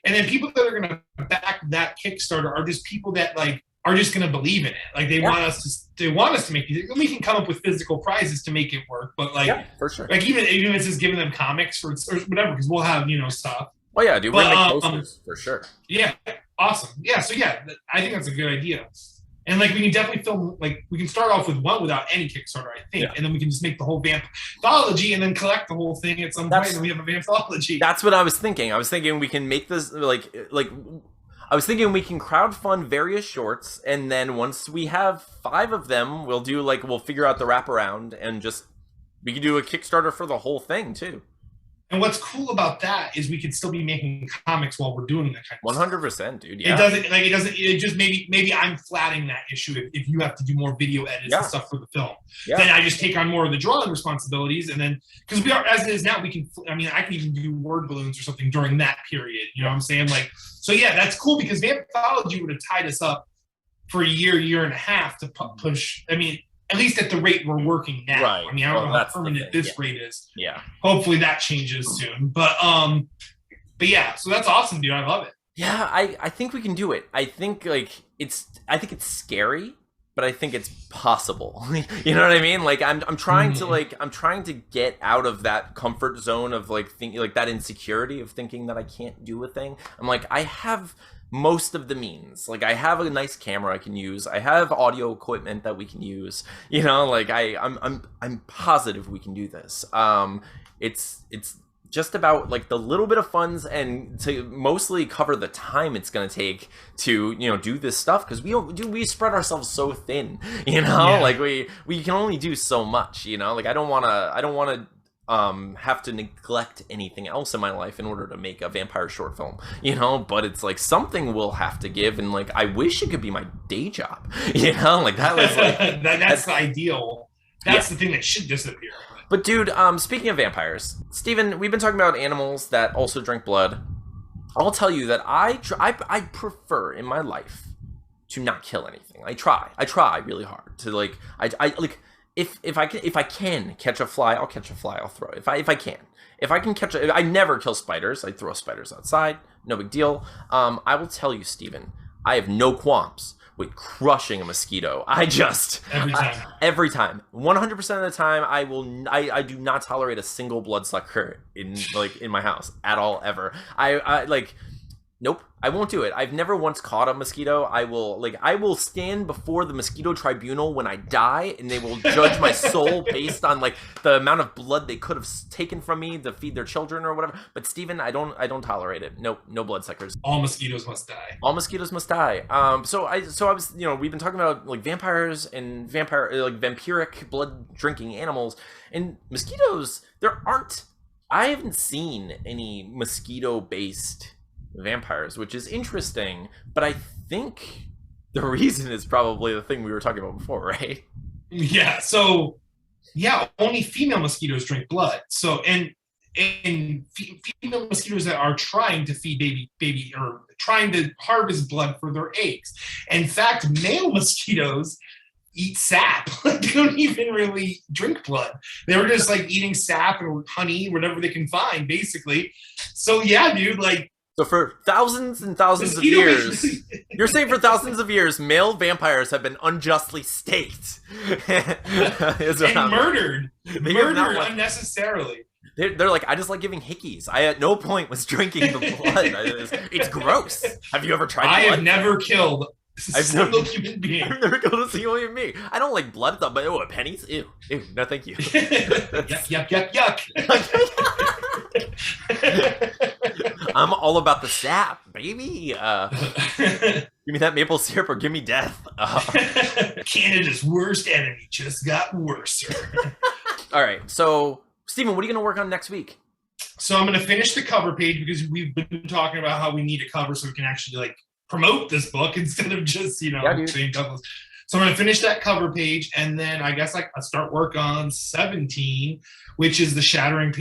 Speaker 2: then people that are going to back that Kickstarter are just people that like are just going to believe in it. Like they want us to make these. We can come up with physical prizes to make it work, but like
Speaker 1: for sure.
Speaker 2: Like even if it's just giving them comics or whatever, because we'll have stuff.
Speaker 1: Oh yeah, dude, we're gonna make posters for sure.
Speaker 2: Yeah, awesome. Yeah, so yeah, I think that's a good idea. And like we can definitely film. Like we can start off with one without any Kickstarter, I think, and then we can just make the whole Vampthology and then collect the whole thing at some point, and we have a Vampthology.
Speaker 1: That's what I was thinking. I was thinking we can make this like. I was thinking we can crowdfund various shorts, and then once we have 5 of them, we'll figure out the wraparound, and we can do a Kickstarter for the whole thing too.
Speaker 2: And what's cool about that is we could still be making comics while we're doing that kind of
Speaker 1: 100%, dude. Yeah.
Speaker 2: It just maybe I'm flatting that issue if you have to do more video edits and stuff for the film. Yeah. Then I just take on more of the drawing responsibilities, and then because we are as it is now, I can even do word balloons or something during that period. You know what I'm saying? Like, so yeah, that's cool because Vampthology would have tied us up for a year and a half to push. I mean, at least at the rate we're working now.
Speaker 1: Right.
Speaker 2: I mean, I don't know how permanent this rate is.
Speaker 1: Yeah.
Speaker 2: Hopefully that changes soon. But yeah, so that's awesome, dude. I love it.
Speaker 1: Yeah, I think we can do it. I think it's scary, but I think it's possible. You know what I mean? Like I'm trying to get out of that comfort zone of thinking that insecurity of thinking that I can't do a thing. I'm like, I have most of the means. Like I have a nice camera I can use. I have audio equipment that we can use. You know, like I'm positive we can do this. It's just about the little bit of funds and to mostly cover the time it's going to take to do this stuff, because we spread ourselves so thin, like we can only do so much, like I don't want to have to neglect anything else in my life in order to make a vampire short film, but it's something we'll have to give, and I wish it could be my day job, that was
Speaker 2: that's the ideal. That's the thing that should disappear.
Speaker 1: But dude, speaking of vampires, Steven, we've been talking about animals that also drink blood. I'll tell you that I prefer in my life to not kill anything. I try really hard to if I can catch a fly, I'll catch a fly. I'll throw it if I can catch I never kill spiders. I throw spiders outside, no big deal. I will tell you, Steven, I have no qualms with crushing a mosquito. Every time 100% of the time I do not tolerate a single bloodsucker in my house at all, ever. Nope, I won't do it. I've never once caught a mosquito. I will stand before the mosquito tribunal when I die, and they will judge my soul based on like the amount of blood they could have taken from me to feed their children or whatever. But Steven, I don't tolerate it. Nope, no bloodsuckers.
Speaker 2: All mosquitoes must die.
Speaker 1: All mosquitoes must die. So I was, we've been talking about like vampires and vampiric blood drinking animals, and mosquitoes. I haven't seen any mosquito based vampires, which is interesting, but I think the reason is probably the thing we were talking about before, right?
Speaker 2: Yeah. So, yeah, only female mosquitoes drink blood. So, and female mosquitoes that are trying to feed baby or trying to harvest blood for their eggs. In fact, male mosquitoes eat sap. They don't even really drink blood. They were just like eating sap or honey, whatever they can find, basically. So yeah, dude, like.
Speaker 1: So for thousands and thousands of years, you're saying for thousands of years, male vampires have been unjustly staked.
Speaker 2: and murdered unnecessarily.
Speaker 1: They're like, I just like giving hickeys. I at no point was drinking the blood. It's gross. Have you ever tried blood?
Speaker 2: I have never killed a single human being.
Speaker 1: I've never killed a single human being. I don't like blood though, but pennies? Ew. No thank you.
Speaker 2: Yuck.
Speaker 1: I'm all about the sap, baby. Give me that maple syrup or give me death.
Speaker 2: Canada's worst enemy just got worse.
Speaker 1: All right, so Steven, what are you going to work on next week?
Speaker 2: So I'm going to finish the cover page because we've been talking about how we need a cover so we can actually like promote this book instead of just saying Deathless. So I'm going to finish that cover page, and then I guess I'll start work on 17, which is the shattering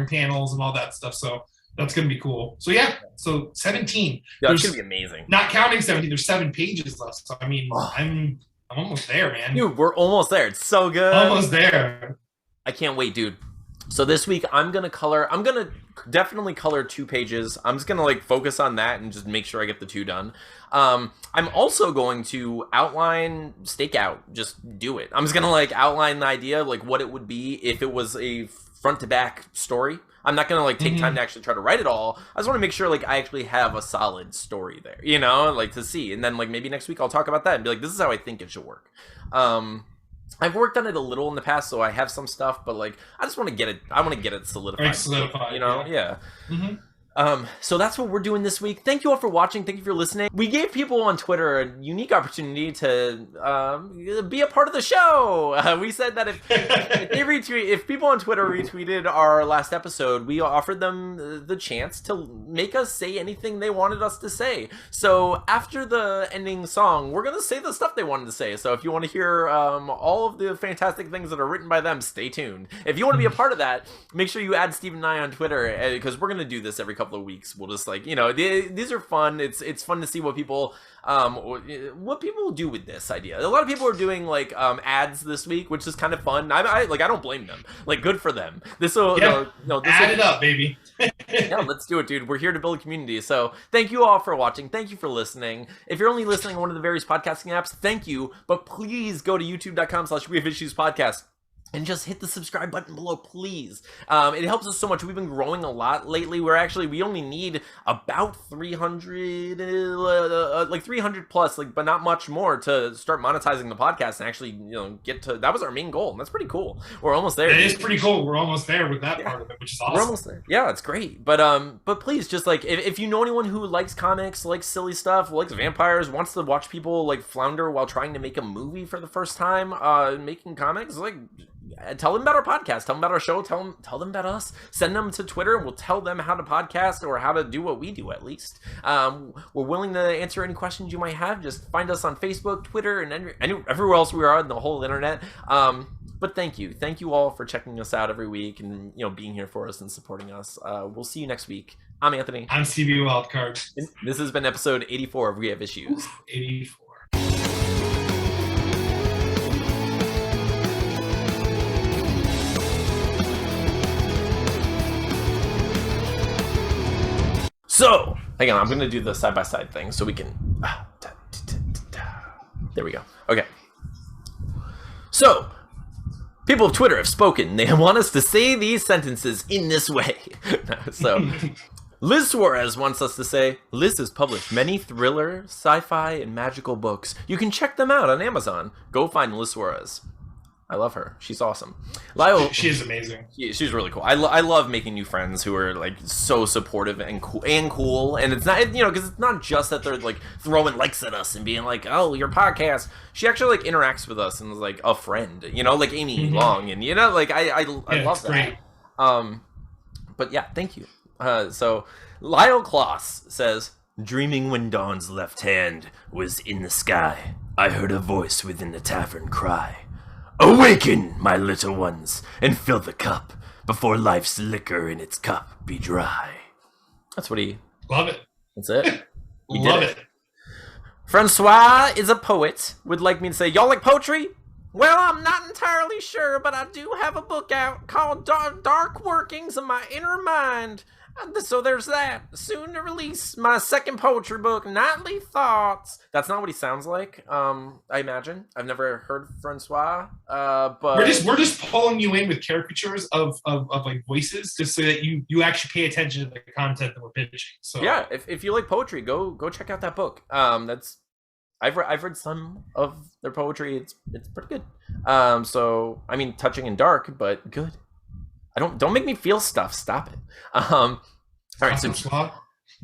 Speaker 2: panels and all that stuff. So that's going to be cool. So yeah, so 17.
Speaker 1: Yeah, it's going to be amazing.
Speaker 2: Not counting 17, there's 7 pages left. So I mean, I'm almost there, man.
Speaker 1: Dude, we're almost there. It's so good.
Speaker 2: Almost there.
Speaker 1: I can't wait, dude. So this week I'm gonna definitely color 2 pages. I'm just gonna like focus on that and just make sure I get the 2 done. I'm also going to stake out, just do it. I'm just gonna like outline the idea of like what it would be if it was a front to back story. I'm not gonna like take time to actually try to write it all. I just want to make sure like I actually have a solid story there, like to see. And then like maybe next week I'll talk about that and be like, this is how I think it should work. I've worked on it a little in the past, so I have some stuff, but like I just want to get it. I want to get it solidified. Yeah. So that's what we're doing this week. Thank you all for watching. Thank you for listening. We gave people on Twitter a unique opportunity to be a part of the show. We said that if people on Twitter retweeted our last episode, we offered them the chance to make us say anything they wanted us to say. So after the ending song, we're gonna say the stuff they wanted to say. So if you want to hear all of the fantastic things that are written by them, stay tuned. If you want to be a part of that, make sure you add Steve and I on Twitter, because we're gonna do this every couple of weeks. We'll just like these are fun. It's fun to see what people do with this idea. A lot of people are doing like ads this week, which is kind of fun. I don't blame them. Like, good for them. This will
Speaker 2: add it up, baby.
Speaker 1: Yeah, let's do it, dude. We're here to build a community. So thank you all for watching. Thank you for listening. If you're only listening on one of the various podcasting apps, thank you. But please go to youtube.com/wehaveissuespodcast. And just hit the subscribe button below, please. It helps us so much. We've been growing a lot lately. We only need about 300, like 300 plus, like, but not much more to start monetizing the podcast and actually, get to. That was our main goal, and that's pretty cool. We're almost there.
Speaker 2: It is pretty cool. We're almost there with that part of it, which is awesome.
Speaker 1: We're almost there. Yeah, it's great. But please, just like if you know anyone who likes comics, likes silly stuff, likes vampires, wants to watch people like flounder while trying to make a movie for the first time, making comics, like. Tell them about our podcast, tell them about our show, tell them about us, send them to Twitter, and we'll tell them how to podcast or how to do what we do, at least. We're willing to answer any questions you might have. Just find us on Facebook, Twitter, and everywhere else we are on the whole internet. But thank you all for checking us out every week and being here for us and supporting us. We'll see you next week. I'm Anthony.
Speaker 2: I'm CB Wildcard.
Speaker 1: This has been episode 84 of We Have Issues.
Speaker 2: 84.
Speaker 1: So, hang on, I'm going to do the side-by-side thing so we can... There we go. Okay. So, people of Twitter have spoken. They want us to say these sentences in this way. So, Liz Suarez wants us to say, Liz has published many thriller, sci-fi, and magical books. You can check them out on Amazon. Go find Liz Suarez. I love her. She's awesome. Lyle,
Speaker 2: she is amazing.
Speaker 1: She's really cool. I love making new friends who are like so supportive and cool. And it's not, because it's not just that they're like throwing likes at us and being like, oh, your podcast. She actually like interacts with us and is like a friend, like Amy Long. And I love that. Great. But yeah, thank you. So Lyle Kloss says, dreaming when dawn's left hand was in the sky, I heard a voice within the tavern cry, awaken, my little ones, and fill the cup before life's liquor in its cup be dry. That's what he...
Speaker 2: Love it.
Speaker 1: That's it.
Speaker 2: Love it.
Speaker 1: Francois is a poet. Would like me to say, y'all like poetry? Well, I'm not entirely sure, but I do have a book out called Dark Workings of My Inner Mind. So there's that. Soon to release my second poetry book, Nightly Thoughts. That's not what he sounds like, I imagine. I've never heard Francois, but...
Speaker 2: We're just pulling you in with caricatures of like voices, just so that you actually pay attention to the content that we're pitching. So
Speaker 1: yeah, if you like poetry, go check out that book. I've read some of their poetry. It's pretty good. So I mean, touching and dark, but good. Don't make me feel stuff. Stop it. All right. So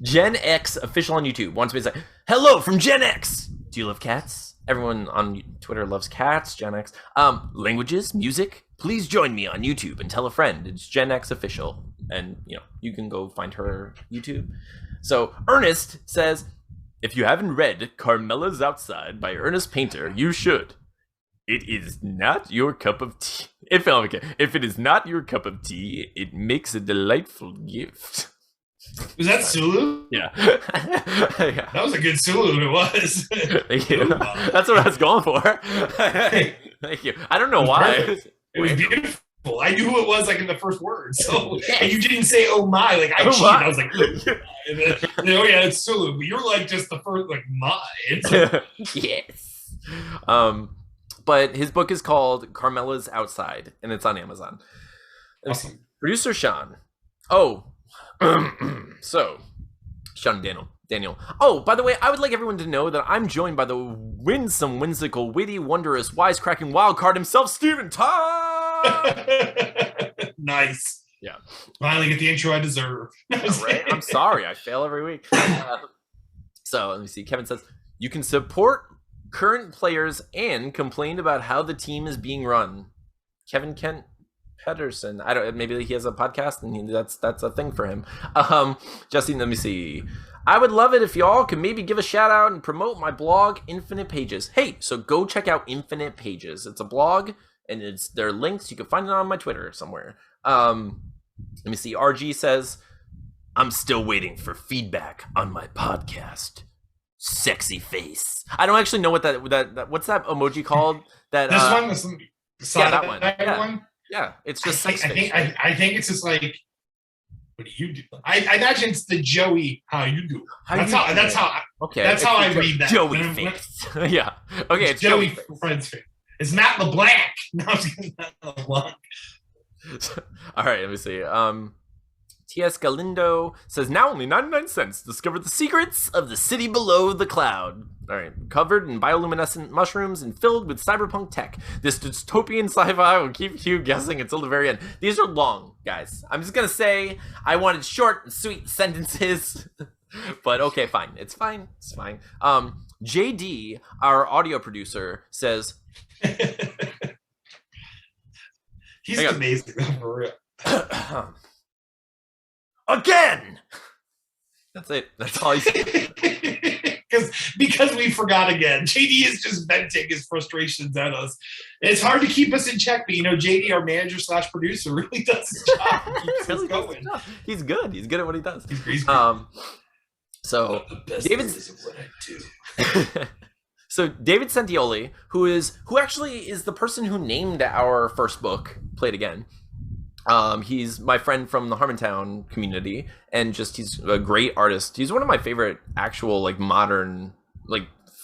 Speaker 1: Gen X official on YouTube wants me to say, hello from Gen X. Do you love cats? Everyone on Twitter loves cats. Gen X. Languages, music. Please join me on YouTube and tell a friend. It's Gen X official, and you can go find her YouTube. So Ernest says, if you haven't read Carmela's Outside by Ernest Painter, you should. It is not your cup of tea. If it is not your cup of tea, it makes a delightful gift.
Speaker 2: Was that Sulu?
Speaker 1: Yeah.
Speaker 2: Yeah. That was a good Sulu. It was.
Speaker 1: Thank you. That's what I was going for. Thank you. I don't know why.
Speaker 2: It was beautiful. I knew who it was like in the first word. So and you didn't say "oh my," like I cheated. I was like, and then, "Oh yeah, it's Sulu." But you're like just the first like my.
Speaker 1: Yes. But his book is called Carmela's Outside, and it's on Amazon.
Speaker 2: Awesome.
Speaker 1: Producer Sean. Oh, so Sean Daniel. Oh, by the way, I would like everyone to know that I'm joined by the winsome, whimsical, witty, wondrous, wisecracking wildcard himself, Stephen Todd.
Speaker 2: Nice.
Speaker 1: Yeah.
Speaker 2: Finally get the intro I deserve.
Speaker 1: Right? I'm sorry. I fail every week. So let me see. Kevin says, you can support current players and complain about how the team is being run. Kevin Kent Pedersen. Maybe he has a podcast and that's a thing for him. Justine, let me see. I would love it if y'all could maybe give a shout out and promote my blog, Infinite Pages. Hey, so go check out Infinite Pages. It's a blog and there are links. You can find it on my Twitter somewhere. Let me see. RG says, I'm still waiting for feedback on my podcast. Sexy face. I don't actually know what that what's that emoji called? That that one. Yeah, it's just
Speaker 2: I think it's just like, what do you do? I imagine it's the Joey. How you do? That's how I read that.
Speaker 1: Joey face. Yeah. Okay. It's
Speaker 2: Joey friend's face. It's Matt LeBlanc. No, Matt LeBlanc.
Speaker 1: All right. Let me see. T.S. Galindo says, now only 99 cents. Discover the secrets of the city below the cloud. All right. Covered in bioluminescent mushrooms and filled with cyberpunk tech. This dystopian sci-fi will keep you guessing until the very end. These are long, guys. I'm just going to say I wanted short and sweet sentences. But okay, fine. It's fine. It's fine. JD, our audio producer, says...
Speaker 2: He's amazing, for real.
Speaker 1: Again. That's it. That's all he said.
Speaker 2: because we forgot again. JD is just venting his frustrations at us. And it's hard to keep us in check, but JD, our manager / producer, really does his job. He keeps us going.
Speaker 1: He's good. He's good at what he does.
Speaker 2: He's great.
Speaker 1: So
Speaker 2: David is what I do.
Speaker 1: So David Sentioli, who actually is the person who named our first book, Play It Again. He's my friend from the Harmontown community, and he's a great artist. He's one of my favorite actual modern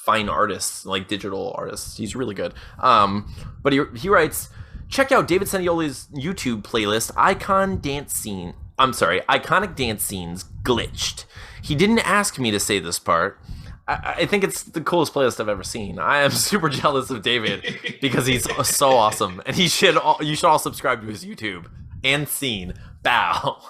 Speaker 1: fine artists, digital artists. He's really good. But he writes, check out David Sentioli's YouTube playlist, Icon Dance Scene. I'm sorry, iconic dance scenes glitched. He didn't ask me to say this part. I think it's the coolest playlist I've ever seen. I am super jealous of David because he's so awesome, and you should all subscribe to his YouTube and scene. Bow.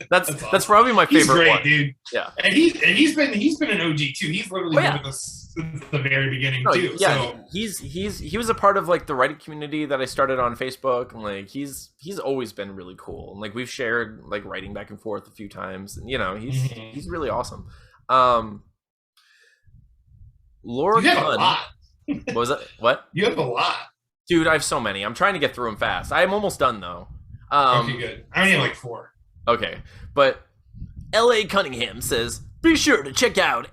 Speaker 1: That's awesome. That's probably my favorite. He's great, one.
Speaker 2: Dude.
Speaker 1: Yeah,
Speaker 2: and he's been an OG too. He's literally been with us since the very beginning too.
Speaker 1: Yeah, so. he was a part of like the writing community that I started on Facebook, and like he's always been really cool. And like we've shared like writing back and forth a few times, and he's really awesome. Lord,
Speaker 2: you have a lot.
Speaker 1: What was it? What?
Speaker 2: You have a lot,
Speaker 1: dude. I have so many. I'm trying to get through them fast. I'm almost done though.
Speaker 2: Okay, good. I only have like 4.
Speaker 1: Okay, but L.A. Cunningham says, be sure to check out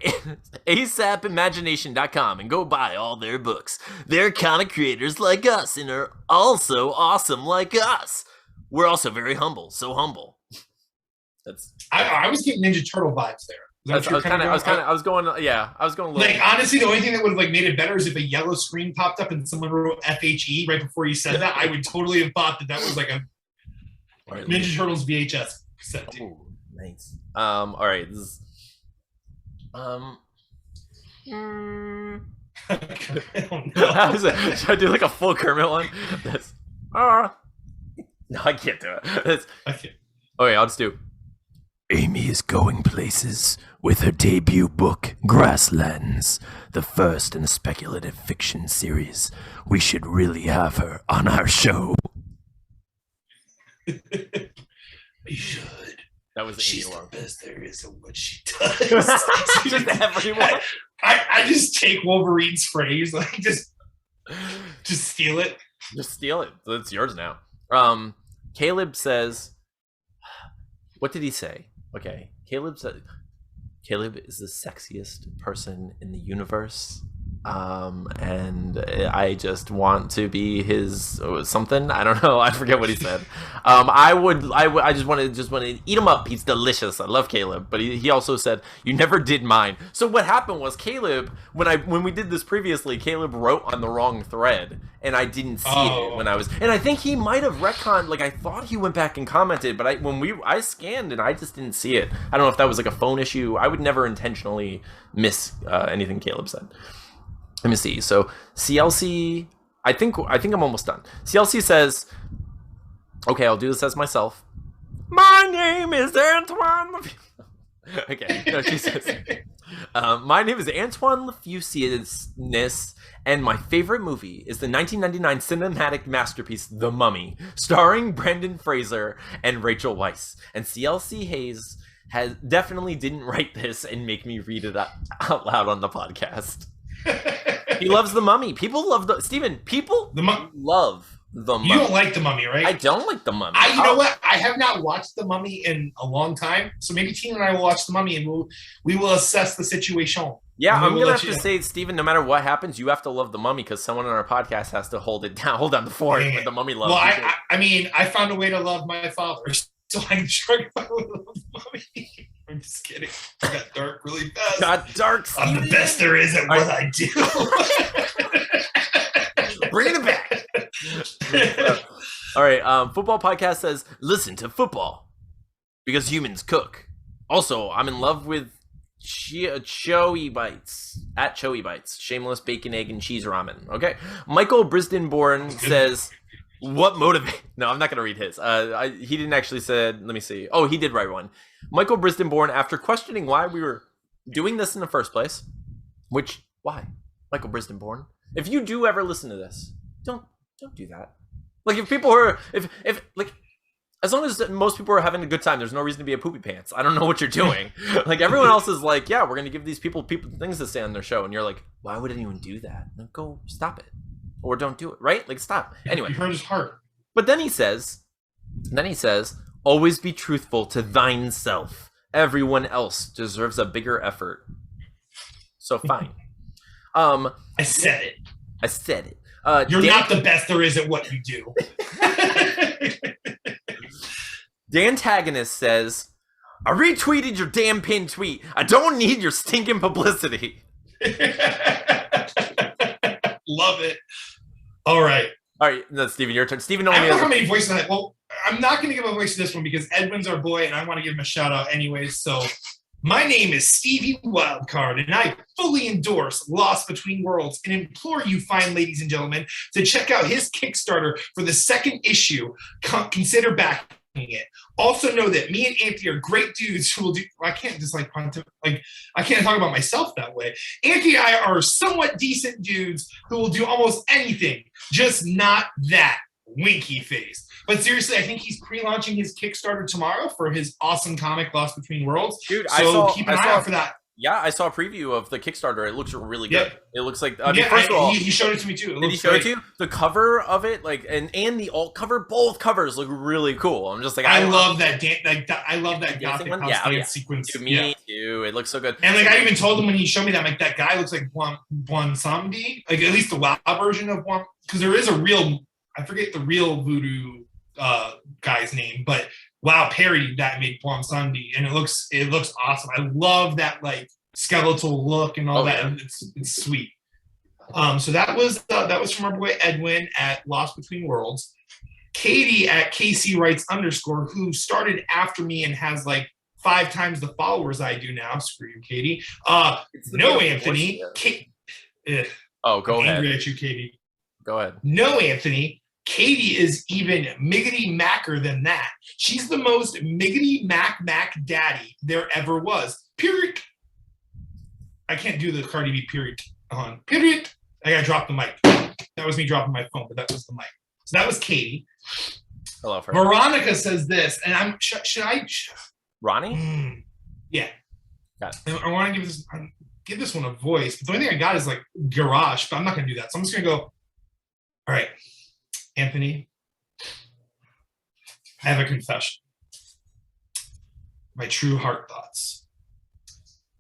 Speaker 1: asapimagination.com and go buy all their books. They're comic creators like us and are also awesome like us. We're also very humble, so humble.
Speaker 2: I was getting Ninja Turtle vibes there.
Speaker 1: I was going a little.
Speaker 2: Like, honestly, the only thing that would have like made it better is if a yellow screen popped up and someone wrote FHE right before you said that. I would totally have thought that was like a Ninja Turtles VHS cassette.
Speaker 1: Oh, nice. All right. This is, should I do like a full Kermit one? No, I can't do it.
Speaker 2: I can't.
Speaker 1: Okay, I'll just do. Amy is going places with her debut book, Grasslands, the first in a speculative fiction series. We should really have her on our show.
Speaker 2: We should.
Speaker 1: That was
Speaker 2: She's the best there is at what she does.
Speaker 1: Just everyone.
Speaker 2: I just take Wolverine's phrase, like just steal it.
Speaker 1: Just steal it. It's yours now. Caleb says, what did he say? Okay, Caleb said, Caleb is the sexiest person in the universe. And I just want to be his something. I don't know. I forget what he said. I just want to eat him up. He's delicious. I love Caleb. But he also said, you never did mine. So what happened was Caleb, when we did this previously, Caleb wrote on the wrong thread and I didn't see it when I was, and I think he might have retconned, like I thought he went back and commented, but I scanned and I just didn't see it. I don't know if that was like a phone issue. I would never intentionally miss anything Caleb said. Let me see. So CLC, I think I'm almost done. CLC says, okay, I'll do this as myself. My name is Antoine. Okay. No, she says, my name is Antoine Lafusius, and my favorite movie is the 1999 cinematic masterpiece, The Mummy, starring Brendan Fraser and Rachel Weisz. And CLC Hayes definitely didn't write this and make me read it out loud on the podcast. He loves The Mummy. People love people love The Mummy.
Speaker 2: You don't like The Mummy, right?
Speaker 1: I don't like The Mummy.
Speaker 2: You know what? I have not watched The Mummy in a long time, so maybe Tina and I will watch The Mummy and we will assess the situation.
Speaker 1: Yeah, I'm gonna have to say, Steven, no matter what happens, you have to love The Mummy because someone on our podcast has to hold down the fort with The Mummy love.
Speaker 2: Well, I mean, I found a way to love my father, so I'm trying to love The Mummy. I'm just kidding. I got dark really fast.
Speaker 1: Got dark. Steven.
Speaker 2: I'm the best there is at what I do.
Speaker 1: Bringing it back. All right. Football podcast says, listen to football because humans cook. Also, I'm in love with Choey Bites at Choey Bites. Shameless bacon, egg, and cheese ramen. Okay. Michael Brisdenborn says, what motivate? No, I'm not going to read his. He didn't actually say, let me see. Oh, he did write one. Michael Brisdenborn, after questioning why we were doing this in the first place, why? Michael Brisdenborn, if you do ever listen to this, don't do that. Like if people are, if like, as long as most people are having a good time, there's no reason to be a poopy pants. I don't know what you're doing. Like everyone else is like, yeah, we're going to give these people things to say on their show. And you're like, why would anyone do that? Like, go stop it. Or don't do it, right? Like, stop. Anyway.
Speaker 2: You hurt his heart.
Speaker 1: But then he says, always be truthful to thine self. Everyone else deserves a bigger effort. So fine.
Speaker 2: I said it.
Speaker 1: You're
Speaker 2: not the best there is at what you do.
Speaker 1: Dantagonist says, I retweeted your damn pinned tweet. I don't need your stinking publicity.
Speaker 2: Love it. All right.
Speaker 1: No, Steven, your turn. Steven
Speaker 2: only
Speaker 1: has
Speaker 2: how many voices I have. Well, I'm not going to give a voice to this one because Edwin's our boy, and I want to give him a shout out anyways. So, my name is Stevie Wildcard, and I fully endorse Lost Between Worlds and implore you, fine ladies and gentlemen, to check out his Kickstarter for the second issue. Consider backing it. Also know that me and Anthony are great dudes who will do. I can't just like I can't talk about myself that way. Anthony and I are somewhat decent dudes who will do almost anything, just not that winky face. But seriously, I think he's pre-launching his Kickstarter tomorrow for his awesome comic Lost Between Worlds.
Speaker 1: Dude,
Speaker 2: so keep an eye out for that.
Speaker 1: Yeah, I saw a preview of the Kickstarter. It looks really good.
Speaker 2: Yep.
Speaker 1: It looks like first of all,
Speaker 2: he showed it to me too.
Speaker 1: Did he show it to you? The cover of it, like, and the alt cover, both covers look really cool. I'm just like, I love that.
Speaker 2: I love that gothic dance sequence.
Speaker 1: To me too. It looks so good.
Speaker 2: And like I even told him when he showed me that, like that guy looks like one zombie, like at least the WoW version of one, because there is a real, I forget the real voodoo guy's name, but WoW parodied that and made Blom Sunday, and it looks awesome. I love that like skeletal look and all that. Yeah. It's sweet. So that was from our boy Edwin at Lost Between Worlds. Katie at KC Writes _, who started after me and has like 5 times the followers I do now. Screw you, Katie. No, Anthony.
Speaker 1: Go ahead.
Speaker 2: Angry at you, Katie.
Speaker 1: Go ahead.
Speaker 2: No, Anthony. Katie is even miggity macker than that. She's the most miggity mac daddy there ever was. Period. I can't do the Cardi B period on. Period. I gotta drop the mic. That was me dropping my phone, but that was the mic. So that was Katie.
Speaker 1: Hello, friend.
Speaker 2: Veronica says this, and should I?
Speaker 1: Ronnie?
Speaker 2: Yeah.
Speaker 1: Got
Speaker 2: it. I want to give this one a voice, but the only thing I got is like garage, but I'm not gonna do that. So I'm just gonna go. All right. Anthony, I have a confession. My true heart thoughts.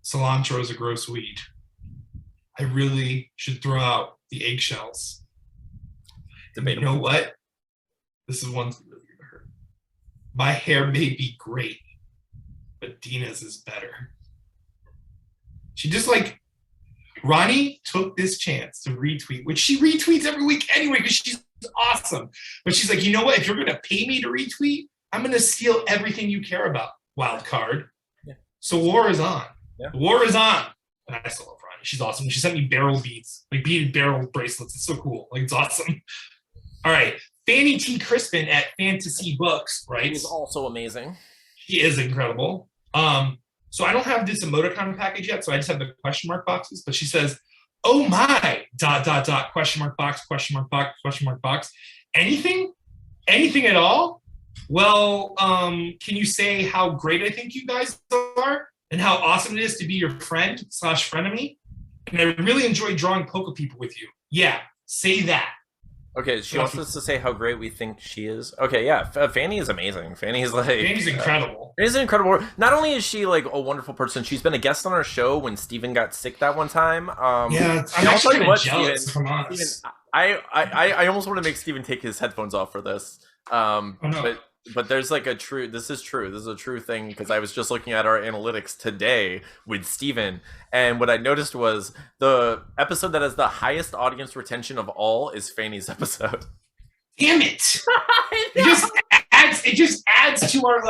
Speaker 2: Cilantro is a gross weed. I really should throw out the eggshells. Debatable. You know what? This is one's really gonna hurt. My hair may be great, but Dina's is better. She just like Ronnie took this chance to retweet, which she retweets every week anyway because she's awesome. But she's like, you know what? If you're going to pay me to retweet, I'm going to steal everything you care about, wild card. Yeah. So war is on. Yeah. War is on. And I still love Ronnie. She's awesome. She sent me barrel beads, like beaded barrel bracelets. It's so cool. Like, it's awesome. All right. Fanny T. Crispin at Fantasy Books, right?
Speaker 1: She's also amazing.
Speaker 2: She is incredible. So I don't have this emoticon package yet, so I just have the question mark boxes. But she says, "Oh my, ... question mark box, question mark box, question mark box. Anything at all? Well, can you say how great I think you guys are and how awesome it is to be your friend / frenemy? And I really enjoy drawing poker people with you. Yeah, say that."
Speaker 1: Okay, she wants us to say how great we think she is. Okay, yeah, Fanny is amazing. Fanny's
Speaker 2: incredible.
Speaker 1: Fanny's incredible. Not only is she like a wonderful person, she's been a guest on our show when Steven got sick that one time.
Speaker 2: Yeah, I'm actually kind of jealous, if I'm honest.
Speaker 1: Steven, I almost want to make Steven take his headphones off for this. But there's like this is a true thing, because I was just looking at our analytics today with Steven, and what I noticed was the episode that has the highest audience retention of all is Fanny's episode.
Speaker 2: Damn it. It just adds to our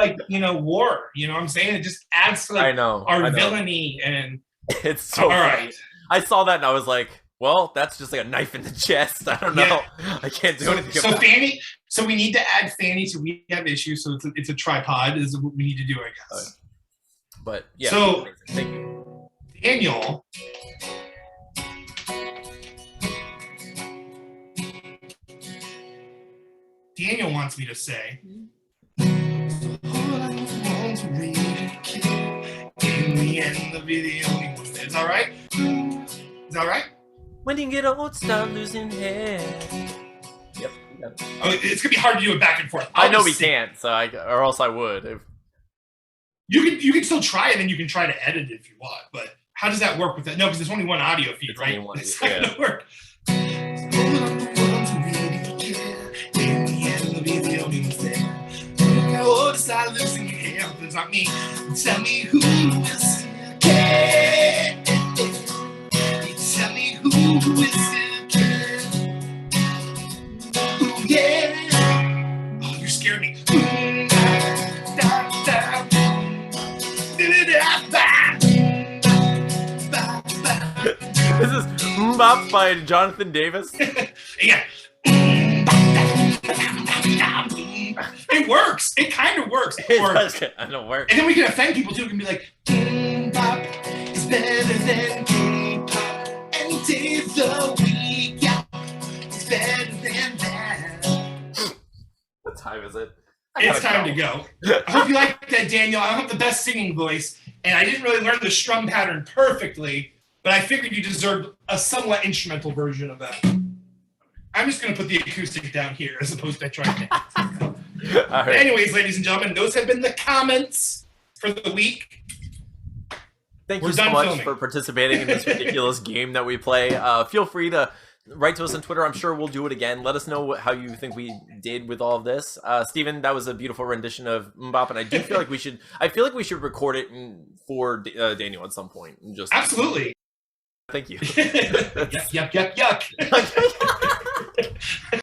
Speaker 2: war. You know what I'm saying? It just adds to our villainy, and
Speaker 1: it's so all right. I saw that and I was like, well, that's just like a knife in the chest. I don't know. Yeah. I can't do anything about
Speaker 2: Fanny. So we need to add Fanny. So we have issues. So it's a tripod is what we need to do, I guess.
Speaker 1: But yeah.
Speaker 2: So
Speaker 1: thank you.
Speaker 2: Daniel wants me to say. In the end, the video is all right. Is that all right?
Speaker 1: When you get old, start losing hair. Yep.
Speaker 2: Oh, it's gonna be hard to do it back and forth.
Speaker 1: I know we can't, or else I would.
Speaker 2: You can still try it, and you can try to edit it if you want. But how does that work with that? No, because there's only one audio feed, right? It's not gonna work. Start losing hair. It's not me. Tell me who is care. Tell me who is care. Ooh, yeah. Oh, you scared me. Ooh,
Speaker 1: This is Mbop by Jonathan Davis.
Speaker 2: Yeah. It works. It kind of works.
Speaker 1: I know work.
Speaker 2: And then we can offend people too. We can be like, K-pop is better than K-pop, and days a week is better than that.
Speaker 1: What time is it?
Speaker 2: It's time to go. I hope you like that, Daniel. I don't have the best singing voice, and I didn't really learn the strum pattern perfectly, but I figured you deserved a somewhat instrumental version of that. I'm just going to put the acoustic down here as opposed to trying to. Right. Anyways, ladies and gentlemen, those have been the comments for the week.
Speaker 1: Thank you so much for participating in this ridiculous game that we play. Feel free to write to us on Twitter. I'm sure we'll do it again. Let us know how you think we did with all of this. Steven, that was a beautiful rendition of Mbop, and I do feel like we should. I feel like we should record it for Daniel at some point. Just
Speaker 2: absolutely.
Speaker 1: Thank you.
Speaker 2: Yuck!